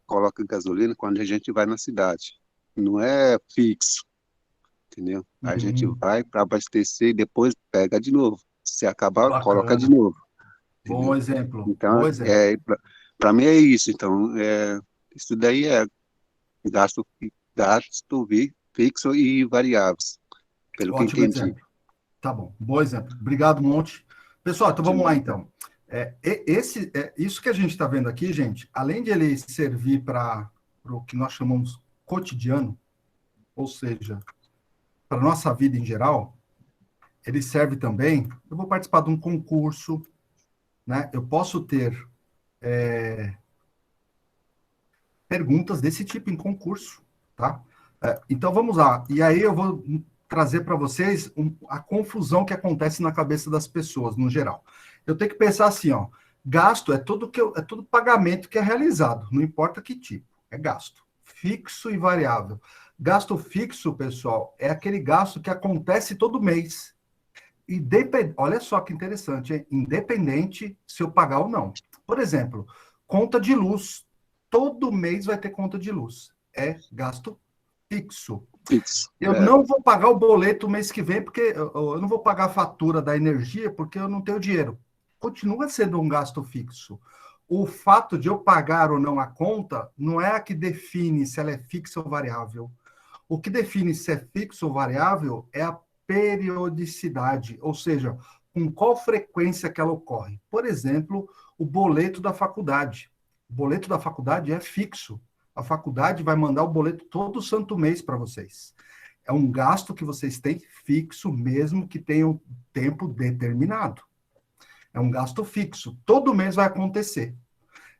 coloca gasolina quando a gente vai na cidade. Não é fixo, entendeu? A gente Uhum. vai para abastecer e depois pega de novo. Se acabar, coloca de Bacana. novo, Bom entendeu? exemplo. Então, Bom exemplo. para mim é isso. Então, isso daí é gasto, fixo e variáveis, pelo que Ótimo entendi. exemplo. Tá bom. Bom exemplo. Obrigado, Monte. Pessoal, então vamos lá, então. Isso que a gente está vendo aqui, gente, além de ele servir para o que nós chamamos cotidiano, ou seja, para a nossa vida em geral, ele serve também. Eu vou participar de um concurso, né? Eu posso ter perguntas desse tipo em concurso, tá? Então vamos lá. E aí eu vou trazer para vocês a confusão que acontece na cabeça das pessoas, no geral. Eu tenho que pensar assim, ó, gasto é tudo pagamento que é realizado, não importa que tipo, é gasto. Fixo e variável. Gasto fixo, pessoal, é aquele gasto que acontece todo mês. Olha só que interessante, hein? Independente se eu pagar ou não. Por exemplo, conta de luz. Todo mês vai ter conta de luz. É gasto fixo. Fixo. Eu não vou pagar o boleto mês que vem, porque eu não vou pagar a fatura da energia, porque eu não tenho dinheiro. Continua sendo um gasto fixo. O fato de eu pagar ou não a conta não é a que define se ela é fixa ou variável. O que define se é fixo ou variável é a periodicidade, ou seja, com qual frequência que ela ocorre. Por exemplo, o boleto da faculdade. O boleto da faculdade é fixo. A faculdade vai mandar o boleto todo santo mês para vocês. É um gasto que vocês têm fixo, mesmo que tenha um tempo determinado. É um gasto fixo. Todo mês vai acontecer.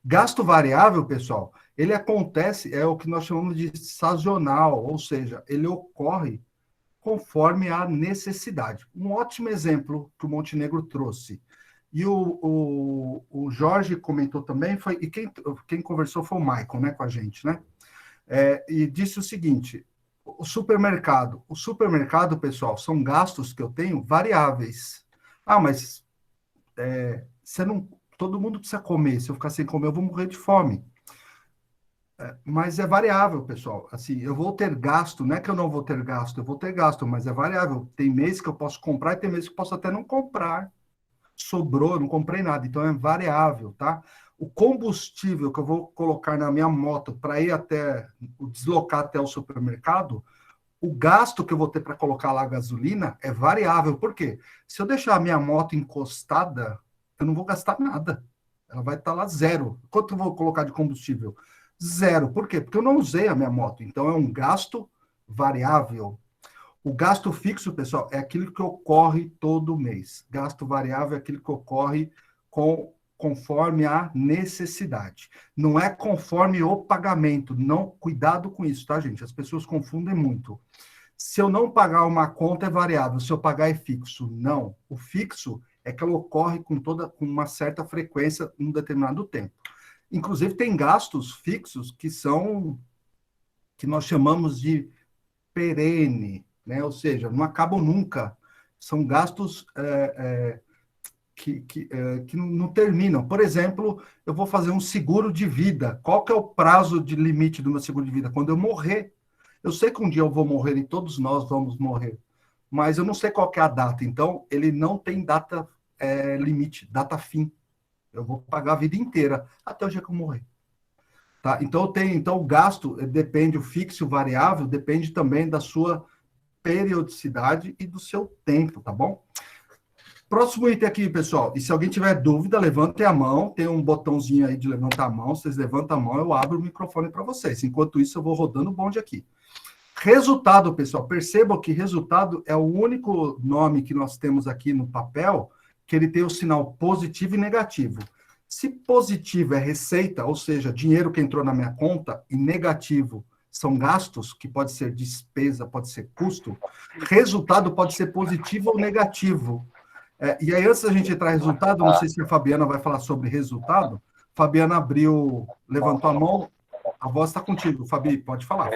Gasto variável, pessoal, ele acontece, é o que nós chamamos de sazonal, ou seja, ele ocorre conforme a necessidade. Um ótimo exemplo que o Montenegro trouxe, e o Jorge comentou também, e quem conversou foi o Michael, né, com a gente, né? E disse o seguinte, o supermercado, pessoal, são gastos que eu tenho variáveis. Mas você não, todo mundo precisa comer, se eu ficar sem comer, eu vou morrer de fome. Mas é variável, pessoal. Assim, eu vou ter gasto, não é que eu não vou ter gasto, eu vou ter gasto, mas é variável. Tem mês que eu posso comprar e tem mês que eu posso até não comprar. Sobrou, eu não comprei nada, então é variável, tá? O combustível que eu vou colocar na minha moto para ir deslocar até o supermercado, o gasto que eu vou ter para colocar lá a gasolina é variável. Por quê? Se eu deixar a minha moto encostada, eu não vou gastar nada. Ela vai estar lá zero. Quanto eu vou colocar de combustível? Zero. Por quê? Porque eu não usei a minha moto. Então, é um gasto variável. O gasto fixo, pessoal, é aquilo que ocorre todo mês. Gasto variável é aquilo que ocorre conforme a necessidade. Não é conforme o pagamento. Não, cuidado com isso, tá, gente? As pessoas confundem muito. Se eu não pagar uma conta, é variável. Se eu pagar, é fixo. Não. O fixo é que ela ocorre com uma certa frequência em um determinado tempo. Inclusive, tem gastos fixos que nós chamamos de perene, né? Ou seja, não acabam nunca. São gastos que não terminam. Por exemplo, eu vou fazer um seguro de vida. Qual que é o prazo de limite do meu seguro de vida? Quando eu morrer. Eu sei que um dia eu vou morrer e todos nós vamos morrer, mas eu não sei qual que é a data. Então, ele não tem data limite, data fim. Eu vou pagar a vida inteira, até o dia que eu morrer. Tá? Então, o gasto depende, o fixo e o variável, depende também da sua periodicidade e do seu tempo, tá bom? Próximo item aqui, pessoal. E se alguém tiver dúvida, levante a mão. Tem um botãozinho aí de levantar a mão. Vocês levantam a mão, eu abro o microfone para vocês. Enquanto isso, eu vou rodando o bonde aqui. Resultado, pessoal. Percebam que resultado é o único nome que nós temos aqui no papel que ele tem o sinal positivo e negativo. Se positivo é receita, ou seja, dinheiro que entrou na minha conta, e negativo são gastos, que pode ser despesa, pode ser custo, resultado pode ser positivo ou negativo. E aí, antes da gente entrar em resultado, não sei se a Fabiana vai falar sobre resultado. Fabiana levantou a mão, a voz está contigo. Fabi, pode falar.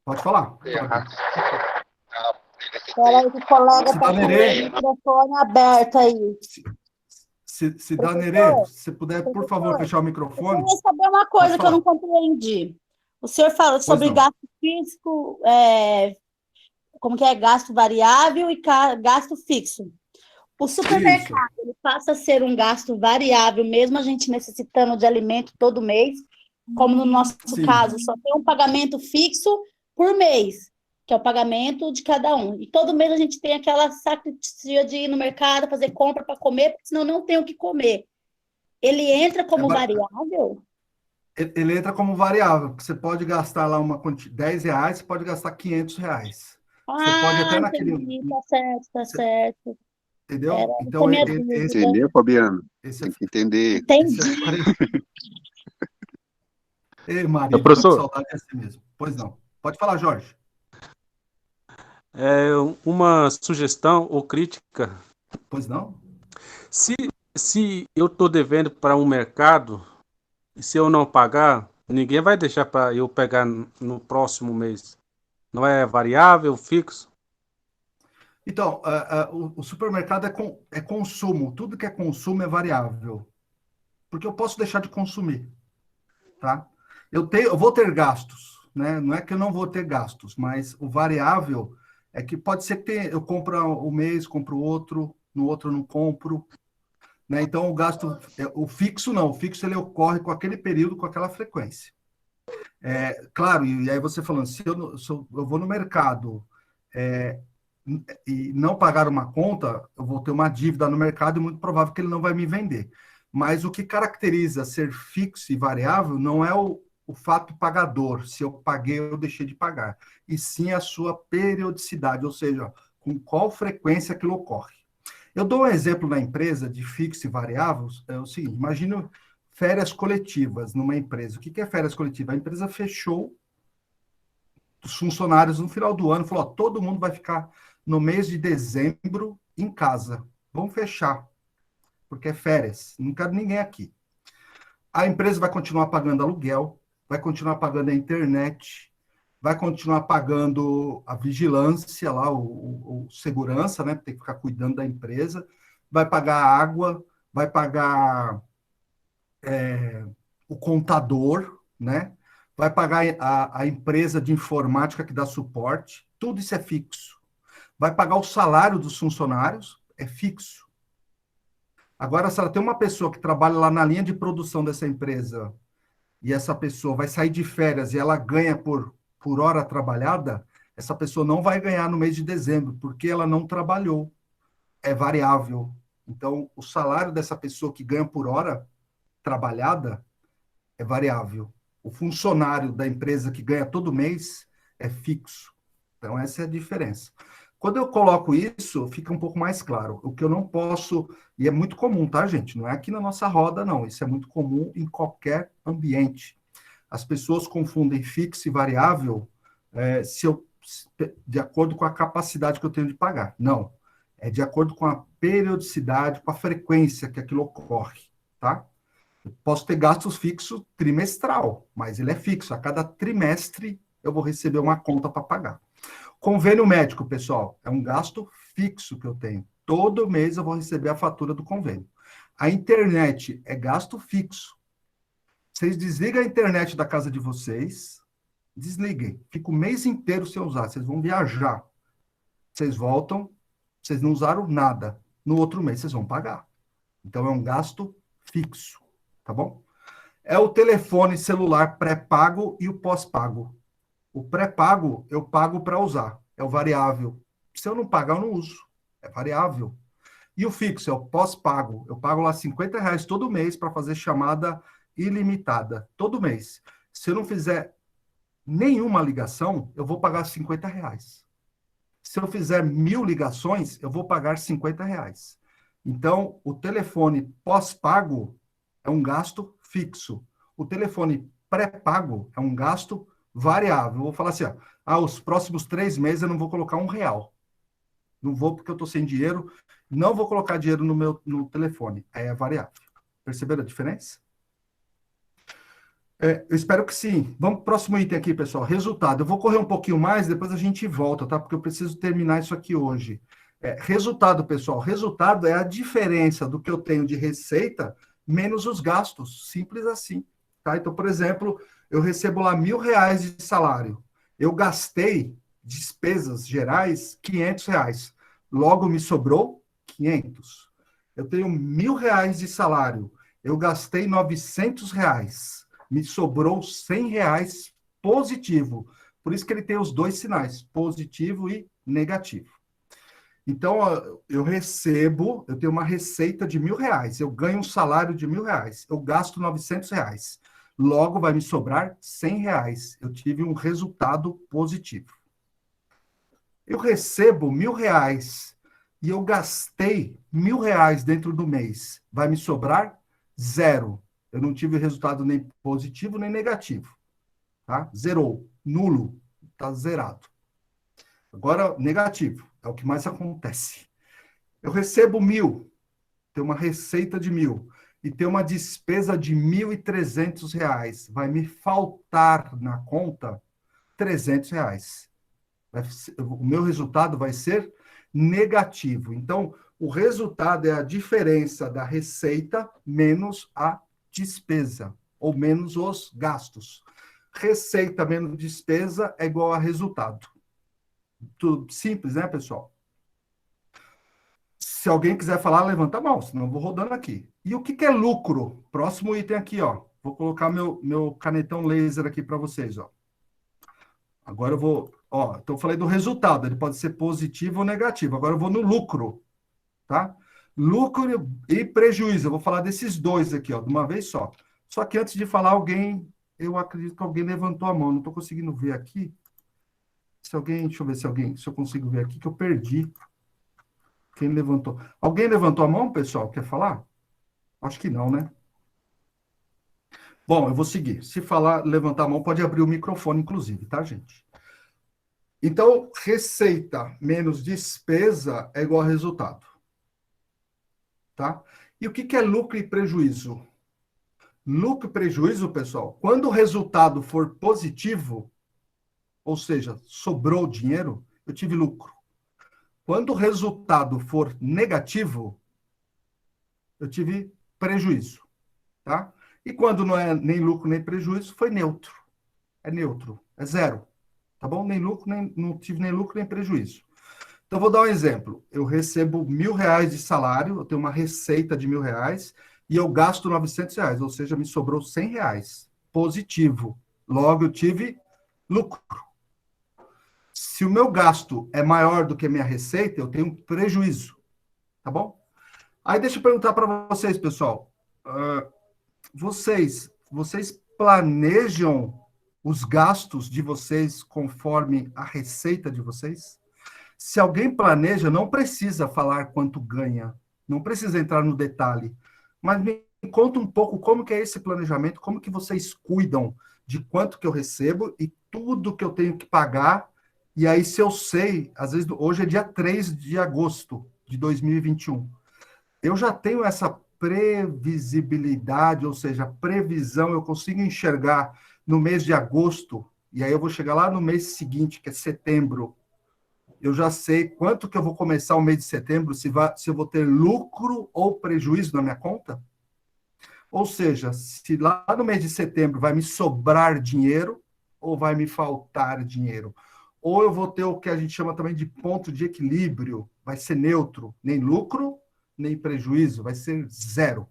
Pode falar. Espera aí, que o colega está com o microfone aberto aí. Cidanerê, se puder, por favor, fechar o microfone. Eu queria saber uma coisa que eu não compreendi. O senhor falou sobre gasto fixo, como que é gasto variável e gasto fixo. O supermercado ele passa a ser um gasto variável, mesmo a gente necessitando de alimento todo mês, como no nosso caso, só tem um pagamento fixo por mês, que é o pagamento de cada um. E todo mês a gente tem aquela sacrifício de ir no mercado, fazer compra para comer, porque senão não tem o que comer. Ele entra como variável? Ele entra como variável, porque você pode gastar lá R$10, você pode gastar R$500. Você pode até naquele... Entendi, tá certo. Entendeu? Então, entendeu, Fabiano? Tem que entender. Entendi. Ei, Maria, professor, saudade é assim mesmo. Pois não. Pode falar, Jorge. Uma sugestão ou crítica. Pois não? Se eu estou devendo para um mercado, e se eu não pagar, ninguém vai deixar para eu pegar no próximo mês. Não é variável, fixo? Então, o supermercado é consumo. Tudo que é consumo é variável. Porque eu posso deixar de consumir. Tá? Eu vou ter gastos. Né? Não é que eu não vou ter gastos, mas o variável é que pode ser que eu compro um mês, compro outro, no outro eu não compro. Né? Então, o gasto, o fixo não. O fixo ele ocorre com aquele período, com aquela frequência. Claro, e aí você falando, se eu vou no mercado e não pagar uma conta, eu vou ter uma dívida no mercado e muito provável que ele não vai me vender. Mas o que caracteriza ser fixo e variável não é o fato pagador, se eu paguei ou deixei de pagar, e sim a sua periodicidade, ou seja, com qual frequência aquilo ocorre. Eu dou um exemplo na empresa de fixo e variáveis, é o seguinte, imagina férias coletivas numa empresa. O que é férias coletivas? A empresa fechou os funcionários no final do ano, falou, ó, todo mundo vai ficar no mês de dezembro em casa. Vamos fechar, porque é férias, não quero ninguém aqui. A empresa vai continuar pagando aluguel, vai continuar pagando a internet, vai continuar pagando a vigilância lá, o segurança, né? Tem que ficar cuidando da empresa, vai pagar a água, vai pagar o contador, né? Vai pagar a empresa de informática que dá suporte, tudo isso é fixo. Vai pagar o salário dos funcionários, é fixo. Agora, se ela tem uma pessoa que trabalha lá na linha de produção dessa empresa e essa pessoa vai sair de férias e ela ganha por hora trabalhada, essa pessoa não vai ganhar no mês de dezembro, porque ela não trabalhou. É variável. Então, o salário dessa pessoa que ganha por hora trabalhada é variável. O funcionário da empresa que ganha todo mês é fixo. Então, essa é a diferença. Quando eu coloco isso, fica um pouco mais claro. O que eu não posso, e é muito comum, tá, gente? Não é aqui na nossa roda, não. Isso é muito comum em qualquer ambiente. As pessoas confundem fixo e variável de acordo com a capacidade que eu tenho de pagar. Não. É de acordo com a periodicidade, com a frequência que aquilo ocorre, tá? Eu posso ter gastos fixos trimestral, mas ele é fixo. A cada trimestre eu vou receber uma conta para pagar. Convênio médico, pessoal, é um gasto fixo que eu tenho. Todo mês eu vou receber a fatura do convênio. A internet é gasto fixo. Vocês desligam a internet da casa de vocês, desliguem. Fica o mês inteiro sem usar. Vocês vão viajar. Vocês voltam, vocês não usaram nada. No outro mês vocês vão pagar. Então é um gasto fixo, tá bom? É o telefone celular pré-pago e o pós-pago. O pré-pago, eu pago para usar. É o variável. Se eu não pagar, eu não uso. É variável. E o fixo, é o pós-pago. Eu pago lá R$ 50 todo mês para fazer chamada ilimitada. Todo mês. Se eu não fizer nenhuma ligação, eu vou pagar R$ 50. Se eu fizer 1.000 ligações, eu vou pagar R$ 50. Então, o telefone pós-pago é um gasto fixo. O telefone pré-pago é um gasto variável. Eu vou falar assim, os próximos 3 meses eu não vou colocar R$ 1. Não vou porque eu estou sem dinheiro. Não vou colocar dinheiro no telefone. É variável. Perceberam a diferença? Eu espero que sim. Vamos para o próximo item aqui, pessoal. Resultado. Eu vou correr um pouquinho mais, depois a gente volta, tá? Porque eu preciso terminar isso aqui hoje. Resultado, pessoal. Resultado é a diferença do que eu tenho de receita menos os gastos. Simples assim. Tá? Então, por exemplo, eu recebo lá R$ 1.000 de salário. Eu gastei despesas gerais R$ 500. Logo, me sobrou 500. Eu tenho R$ 1.000 de salário. Eu gastei R$ 900. Me sobrou R$ 100 positivo. Por isso que ele tem os dois sinais, positivo e negativo. Então, eu tenho uma receita de R$ 1.000, eu ganho um salário de R$ 1.000, eu gasto R$ 900. Logo, vai me sobrar R$ 100. Eu tive um resultado positivo. Eu recebo R$ 1.000 e eu gastei R$ 1.000 dentro do mês. Vai me sobrar 0. Eu não tive resultado nem positivo nem negativo. Tá? Zerou. Nulo. Está zerado. Agora, negativo. É o que mais acontece. Eu recebo 1.000. Tenho uma receita de 1.000. E tenho uma despesa de R$ 1.300. Vai me faltar na conta R$ 300. O meu resultado vai ser negativo. Então, o resultado é a diferença da receita menos a despesa, ou menos os gastos. Receita menos despesa é igual a resultado. Tudo simples, né, pessoal? Se alguém quiser falar, levanta a mão, senão eu vou rodando aqui. E o que é lucro? Próximo item aqui, ó. Vou colocar meu canetão laser aqui para vocês, ó. Agora eu vou, ó, então eu falei do resultado, ele pode ser positivo ou negativo. Agora eu vou no lucro, tá? Lucro e prejuízo, eu vou falar desses dois aqui, ó, de uma vez só. Só que antes de falar, eu acredito que alguém levantou a mão, não estou conseguindo ver aqui. Deixa eu ver se eu consigo ver aqui, que eu perdi. Quem levantou? Alguém levantou a mão, pessoal? Quer falar? Acho que não, né? Bom, eu vou seguir. Se falar, levantar a mão, pode abrir o microfone, inclusive, tá, gente? Então, receita menos despesa é igual a resultado. Tá? E o que é lucro e prejuízo? Lucro e prejuízo, pessoal, quando o resultado for positivo, ou seja, sobrou dinheiro, eu tive lucro. Quando o resultado for negativo, eu tive prejuízo, tá? E quando não é nem lucro nem prejuízo, foi neutro. É neutro, é zero, tá bom? Nem lucro, não tive nem lucro nem prejuízo. Então, vou dar um exemplo. Eu recebo R$1.000 de salário, eu tenho uma receita de R$1.000 e eu gasto R$900, ou seja, me sobrou R$100. Positivo. Logo, eu tive lucro. Se o meu gasto é maior do que a minha receita, eu tenho prejuízo, tá bom? Aí deixa eu perguntar para vocês, pessoal. Vocês planejam os gastos de vocês conforme a receita de vocês? Se alguém planeja, não precisa falar quanto ganha, não precisa entrar no detalhe, mas me conta um pouco como que é esse planejamento, como que vocês cuidam de quanto que eu recebo e tudo que eu tenho que pagar. E aí, se eu sei, às vezes, hoje é dia 3 de agosto de 2021, eu já tenho essa previsibilidade, ou seja, previsão, eu consigo enxergar no mês de agosto, e aí eu vou chegar lá no mês seguinte, que é setembro, eu já sei quanto que eu vou começar o mês de setembro, se eu vou ter lucro ou prejuízo na minha conta. Ou seja, se lá no mês de setembro vai me sobrar dinheiro ou vai me faltar dinheiro. Ou eu vou ter o que a gente chama também de ponto de equilíbrio, vai ser neutro, nem lucro, nem prejuízo, vai ser zero.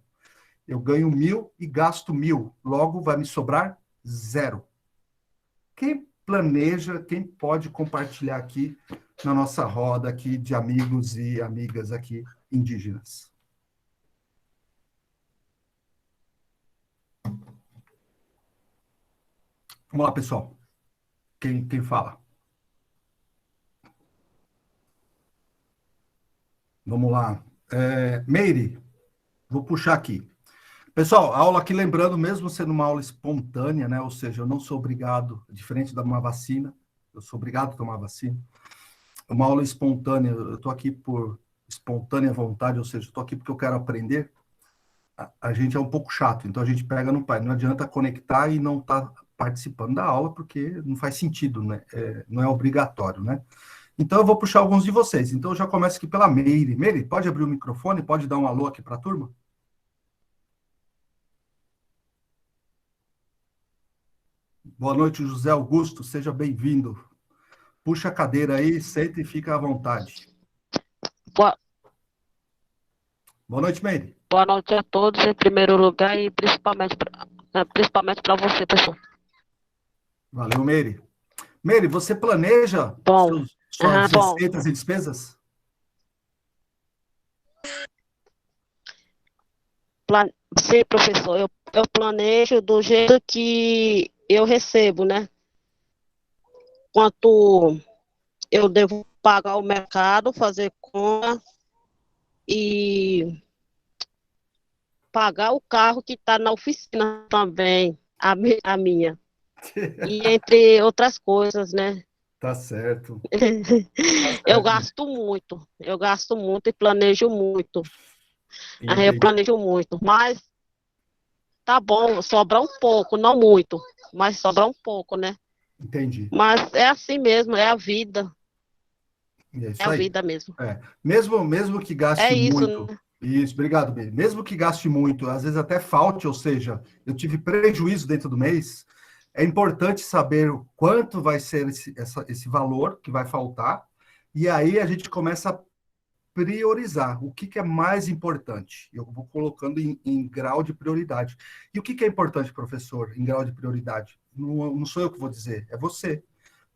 Eu ganho 1.000 e gasto 1.000, logo vai me sobrar zero. Quem planeja, quem pode compartilhar aqui na nossa roda aqui de amigos e amigas aqui indígenas? Vamos lá, pessoal. Quem fala? Vamos lá. Meire, vou puxar aqui. Pessoal, a aula aqui, lembrando, mesmo sendo uma aula espontânea, né? Ou seja, eu não sou obrigado, diferente de uma vacina, eu sou obrigado a tomar vacina. É uma aula espontânea, eu estou aqui por espontânea vontade, ou seja, estou aqui porque eu quero aprender. A gente é um pouco chato, então a gente pega no pai. Não adianta conectar e não estar participando da aula, porque não faz sentido, né? Não é obrigatório, né? Então eu vou puxar alguns de vocês. Então eu já começo aqui pela Meire. Meire, pode abrir o microfone? Pode dar um alô aqui para a turma? Boa noite, José Augusto, seja bem-vindo. Puxa a cadeira aí, senta e fica à vontade. Boa, Boa noite, Meire. boa noite a todos, em primeiro lugar, e principalmente para você, pessoal. Valeu, Meire. Meire, você planeja Bom, suas bom. receitas e despesas? Sim, professor, eu planejo do jeito que eu recebo, né? Quanto eu devo pagar o mercado, fazer conta e pagar o carro que está na oficina também, a minha. E entre outras coisas, né? Tá certo. Eu gasto muito e planejo muito. Aí eu Entendi. planejo muito, mas tá bom, sobra um pouco, não muito, mas sobra um pouco, né? Entendi. Mas é assim mesmo, é a vida, E é é isso a aí. vida mesmo. Mesmo que É gaste isso, muito, né? isso, obrigado, Bê. Mesmo que gaste muito, às vezes até falte, ou seja, eu tive prejuízo dentro do mês, é importante saber o quanto vai ser esse valor que vai faltar, e aí a gente começa a priorizar o que é mais importante. Eu vou colocando em grau de prioridade. E o que é importante, professor, em grau de prioridade? Não sou eu que vou dizer, é você.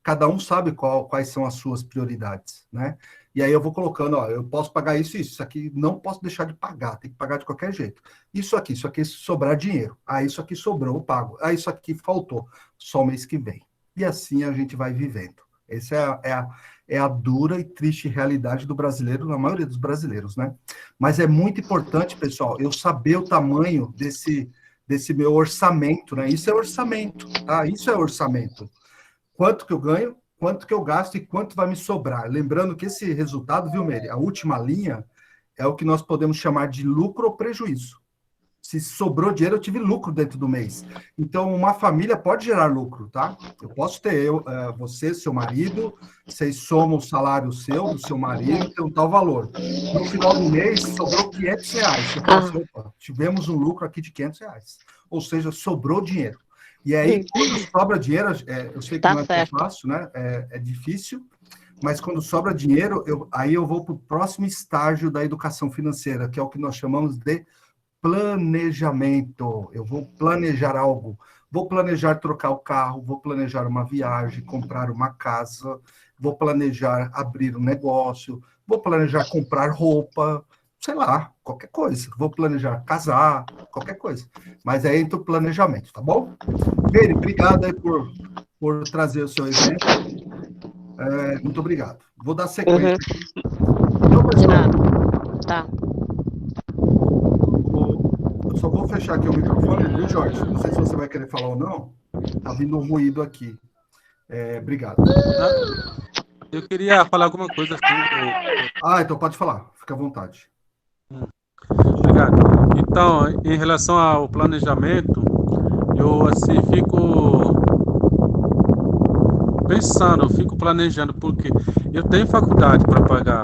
Cada um sabe quais são as suas prioridades, né? E aí eu vou colocando, ó, eu posso pagar isso e isso aqui não posso deixar de pagar, tem que pagar de qualquer jeito. Isso aqui, se sobrar dinheiro. Ah, isso aqui sobrou, eu pago. Ah, isso aqui faltou, só o mês que vem. E assim a gente vai vivendo. Essa é a dura e triste realidade do brasileiro, na maioria dos brasileiros, né? Mas é muito importante, pessoal, eu saber o tamanho desse meu orçamento, né? Isso é orçamento, tá? Isso é orçamento. Quanto que eu ganho, quanto que eu gasto e quanto vai me sobrar. Lembrando que esse resultado, viu, Meire? A última linha é o que nós podemos chamar de lucro ou prejuízo. Se sobrou dinheiro, eu tive lucro dentro do mês. Então, uma família pode gerar lucro, tá? Eu posso ter, você, seu marido, vocês somam o salário seu, do seu marido, tem um tal valor. No final do mês, sobrou R$ 500. Você fala assim, opa, tivemos um lucro aqui de R$ 500. Ou seja, sobrou dinheiro. E aí, quando sobra dinheiro, eu sei que Tá não é tão certo. fácil, né? É difícil, mas quando sobra dinheiro, aí eu vou para o próximo estágio da educação financeira, que é o que nós chamamos de planejamento. Eu vou planejar algo. Vou planejar trocar o carro, vou planejar uma viagem, comprar uma casa, vou planejar abrir um negócio, vou planejar comprar roupa, sei lá, qualquer coisa. Vou planejar casar, qualquer coisa. Mas é entre o planejamento, tá bom? Meire, obrigado aí por trazer o seu exemplo. Muito obrigado. Vou dar sequência. Então, De pessoal, nada. Tá. eu só vou fechar aqui o microfone, viu, Jorge? Não sei se você vai querer falar ou não. Tá vindo um ruído aqui. Obrigado. Eu queria falar alguma coisa assim. Então pode falar. Fica à vontade. Obrigado. Então, em relação ao planejamento, eu assim fico pensando, eu fico planejando, porque eu tenho faculdade para pagar,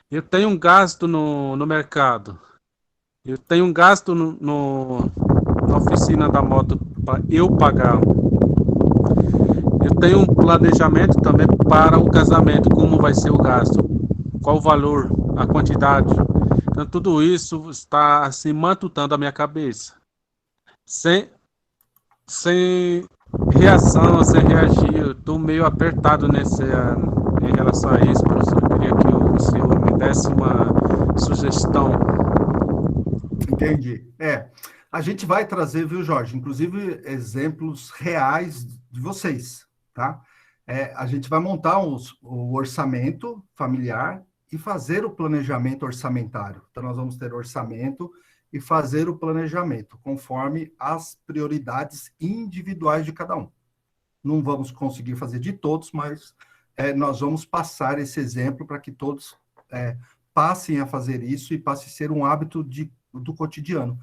eu tenho um gasto no mercado, eu tenho um gasto na oficina da moto para eu pagar, eu tenho um planejamento também para o casamento, como vai ser o gasto, qual o valor, a quantidade. Então, tudo isso está assim matutando a minha cabeça, sem reação, sem reagir. Eu estou meio apertado em relação a isso, professor. Eu queria que o senhor me desse uma sugestão. Entendi. A gente vai trazer, viu, Jorge? Inclusive, exemplos reais de vocês, tá? A gente vai montar o orçamento familiar e fazer o planejamento orçamentário. Então, nós vamos ter orçamento e fazer o planejamento conforme as prioridades individuais de cada um. Não vamos conseguir fazer de todos, mas nós vamos passar esse exemplo para que todos passem a fazer isso e passe a ser um hábito do cotidiano.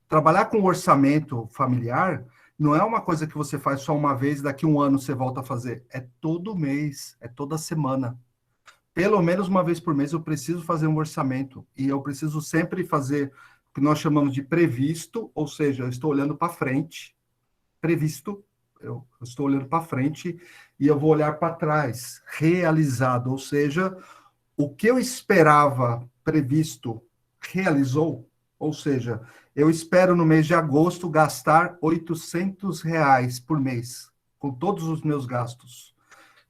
Trabalhar com orçamento familiar não é uma coisa que você faz só uma vez, daqui a um ano você volta a fazer. É todo mês, é toda semana. Pelo menos uma vez por mês eu preciso fazer um orçamento. E eu preciso sempre fazer o que nós chamamos de previsto, ou seja, eu estou olhando para frente, previsto, eu estou olhando para frente e eu vou olhar para trás, realizado, ou seja, o que eu esperava previsto realizou, ou seja, eu espero no mês de agosto gastar R$ 800 por mês, com todos os meus gastos.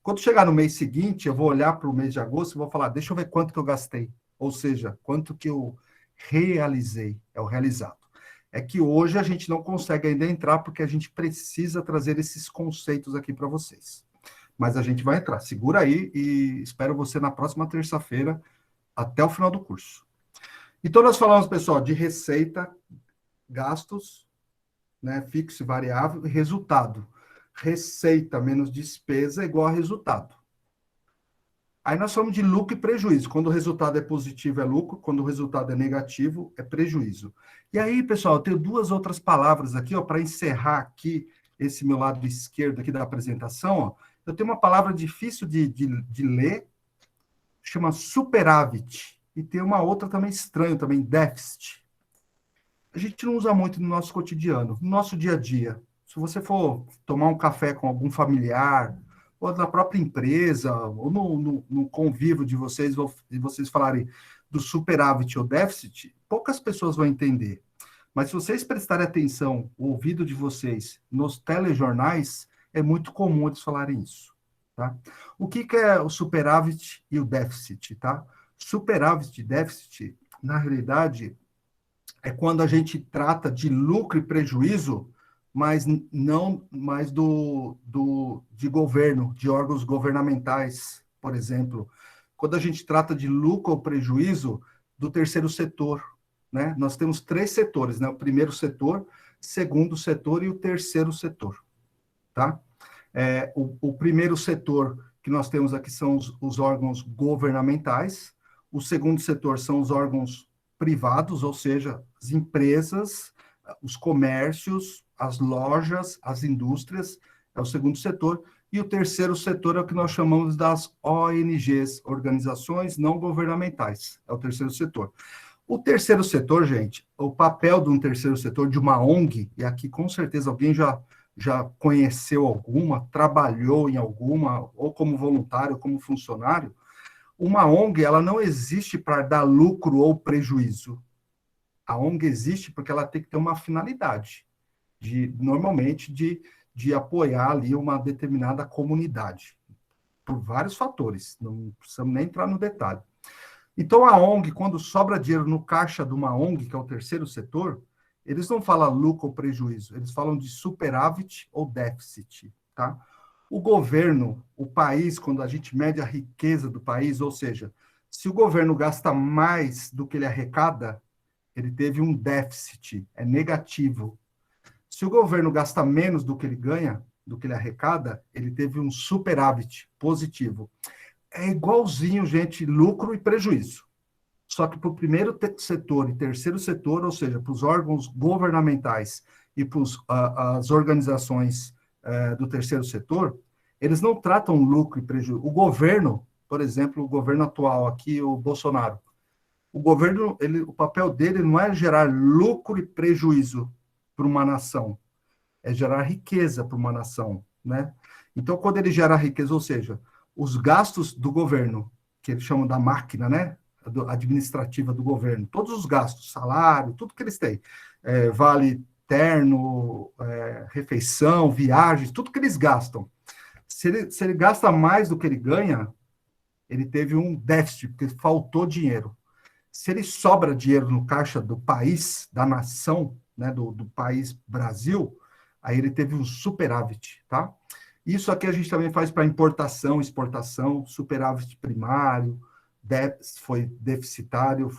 Quando chegar no mês seguinte, eu vou olhar para o mês de agosto e vou falar, deixa eu ver quanto que eu gastei, ou seja, quanto que eu realizei, é o realizado. É que hoje a gente não consegue ainda entrar, porque a gente precisa trazer esses conceitos aqui para vocês. Mas a gente vai entrar. Segura aí e espero você na próxima terça-feira, até o final do curso. Então, nós falamos, pessoal, de receita, gastos, né, fixo e variável, e resultado. Receita menos despesa é igual a resultado. Aí nós falamos de lucro e prejuízo. Quando o resultado é positivo, é lucro. Quando o resultado é negativo, é prejuízo. E aí, pessoal, eu tenho duas outras palavras aqui, para encerrar aqui esse meu lado esquerdo aqui da apresentação. Ó. Eu tenho uma palavra difícil de ler, chama superávit. E tem uma outra também estranha, também, déficit. A gente não usa muito no nosso cotidiano, no nosso dia a dia. Se você for tomar um café com algum familiar, ou na própria empresa, ou no convívio de vocês, e vocês falarem do superávit ou déficit, poucas pessoas vão entender. Mas se vocês prestarem atenção, o ouvido de vocês nos telejornais, é muito comum eles falarem isso. Tá? O que é o superávit e o déficit? Tá? Superávit e déficit, na realidade, é quando a gente trata de lucro e prejuízo, mas não mais de governo, de órgãos governamentais, por exemplo. Quando a gente trata de lucro ou prejuízo do terceiro setor, né? Nós temos 3 setores, né? O primeiro setor, segundo setor e o terceiro setor, tá? O primeiro setor que nós temos aqui são os órgãos governamentais, o segundo setor são os órgãos privados, ou seja, as empresas, os comércios, as lojas, as indústrias, é o segundo setor, e o terceiro setor é o que nós chamamos das ONGs, organizações não governamentais, é o terceiro setor. O terceiro setor, gente, o papel de um terceiro setor, de uma ONG, e aqui com certeza alguém já conheceu alguma, trabalhou em alguma, ou como voluntário, ou como funcionário, uma ONG, ela não existe para dar lucro ou prejuízo. A ONG existe porque ela tem que ter uma finalidade, normalmente de apoiar ali uma determinada comunidade, por vários fatores, não precisamos nem entrar no detalhe. Então, a ONG, quando sobra dinheiro no caixa de uma ONG, que é o terceiro setor, eles não falam lucro ou prejuízo, eles falam de superávit ou déficit, tá? O governo, o país, quando a gente mede a riqueza do país, ou seja, se o governo gasta mais do que ele arrecada, ele teve um déficit, é negativo. Se o governo gasta menos do que ele ganha, do que ele arrecada, ele teve um superávit, positivo. É igualzinho, gente, lucro e prejuízo. Só que para o primeiro setor e terceiro setor, ou seja, para os órgãos governamentais e para as organizações do terceiro setor, eles não tratam lucro e prejuízo. O governo, por exemplo, o governo atual aqui, o Bolsonaro, o governo, o papel dele não é gerar lucro e prejuízo para uma nação, é gerar riqueza para uma nação, né? Então, quando ele gera riqueza, ou seja, os gastos do governo, que eles chamam da máquina, né, administrativa do governo, todos os gastos, salário, tudo que eles têm, vale terno, refeição, viagens, tudo que eles gastam. Se ele gasta mais do que ele ganha, ele teve um déficit, porque faltou dinheiro. Se ele sobra dinheiro no caixa do país, da nação, né, do país Brasil, aí ele teve um superávit, tá? Isso aqui a gente também faz para importação, exportação, superávit primário, foi deficitário,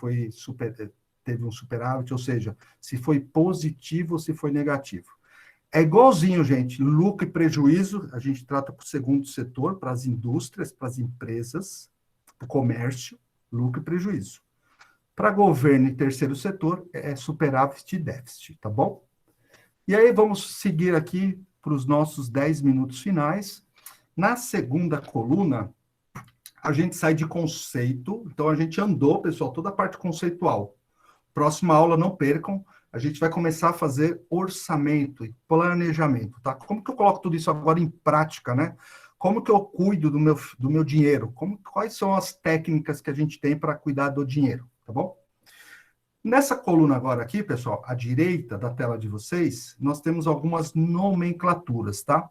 teve um superávit, ou seja, se foi positivo ou se foi negativo. É igualzinho, gente, lucro e prejuízo, a gente trata para o segundo setor, para as indústrias, para as empresas, para o comércio, lucro e prejuízo. Para governo e terceiro setor, é superávit e déficit, tá bom? E aí vamos seguir aqui para os nossos 10 minutos finais. Na segunda coluna, a gente sai de conceito, então a gente andou, pessoal, toda a parte conceitual. Próxima aula, não percam, a gente vai começar a fazer orçamento e planejamento, tá? Como que eu coloco tudo isso agora em prática, né? Como que eu cuido do meu dinheiro? Quais são as técnicas que a gente tem para cuidar do dinheiro, tá bom? Nessa coluna agora aqui, pessoal, à direita da tela de vocês, nós temos algumas nomenclaturas, tá?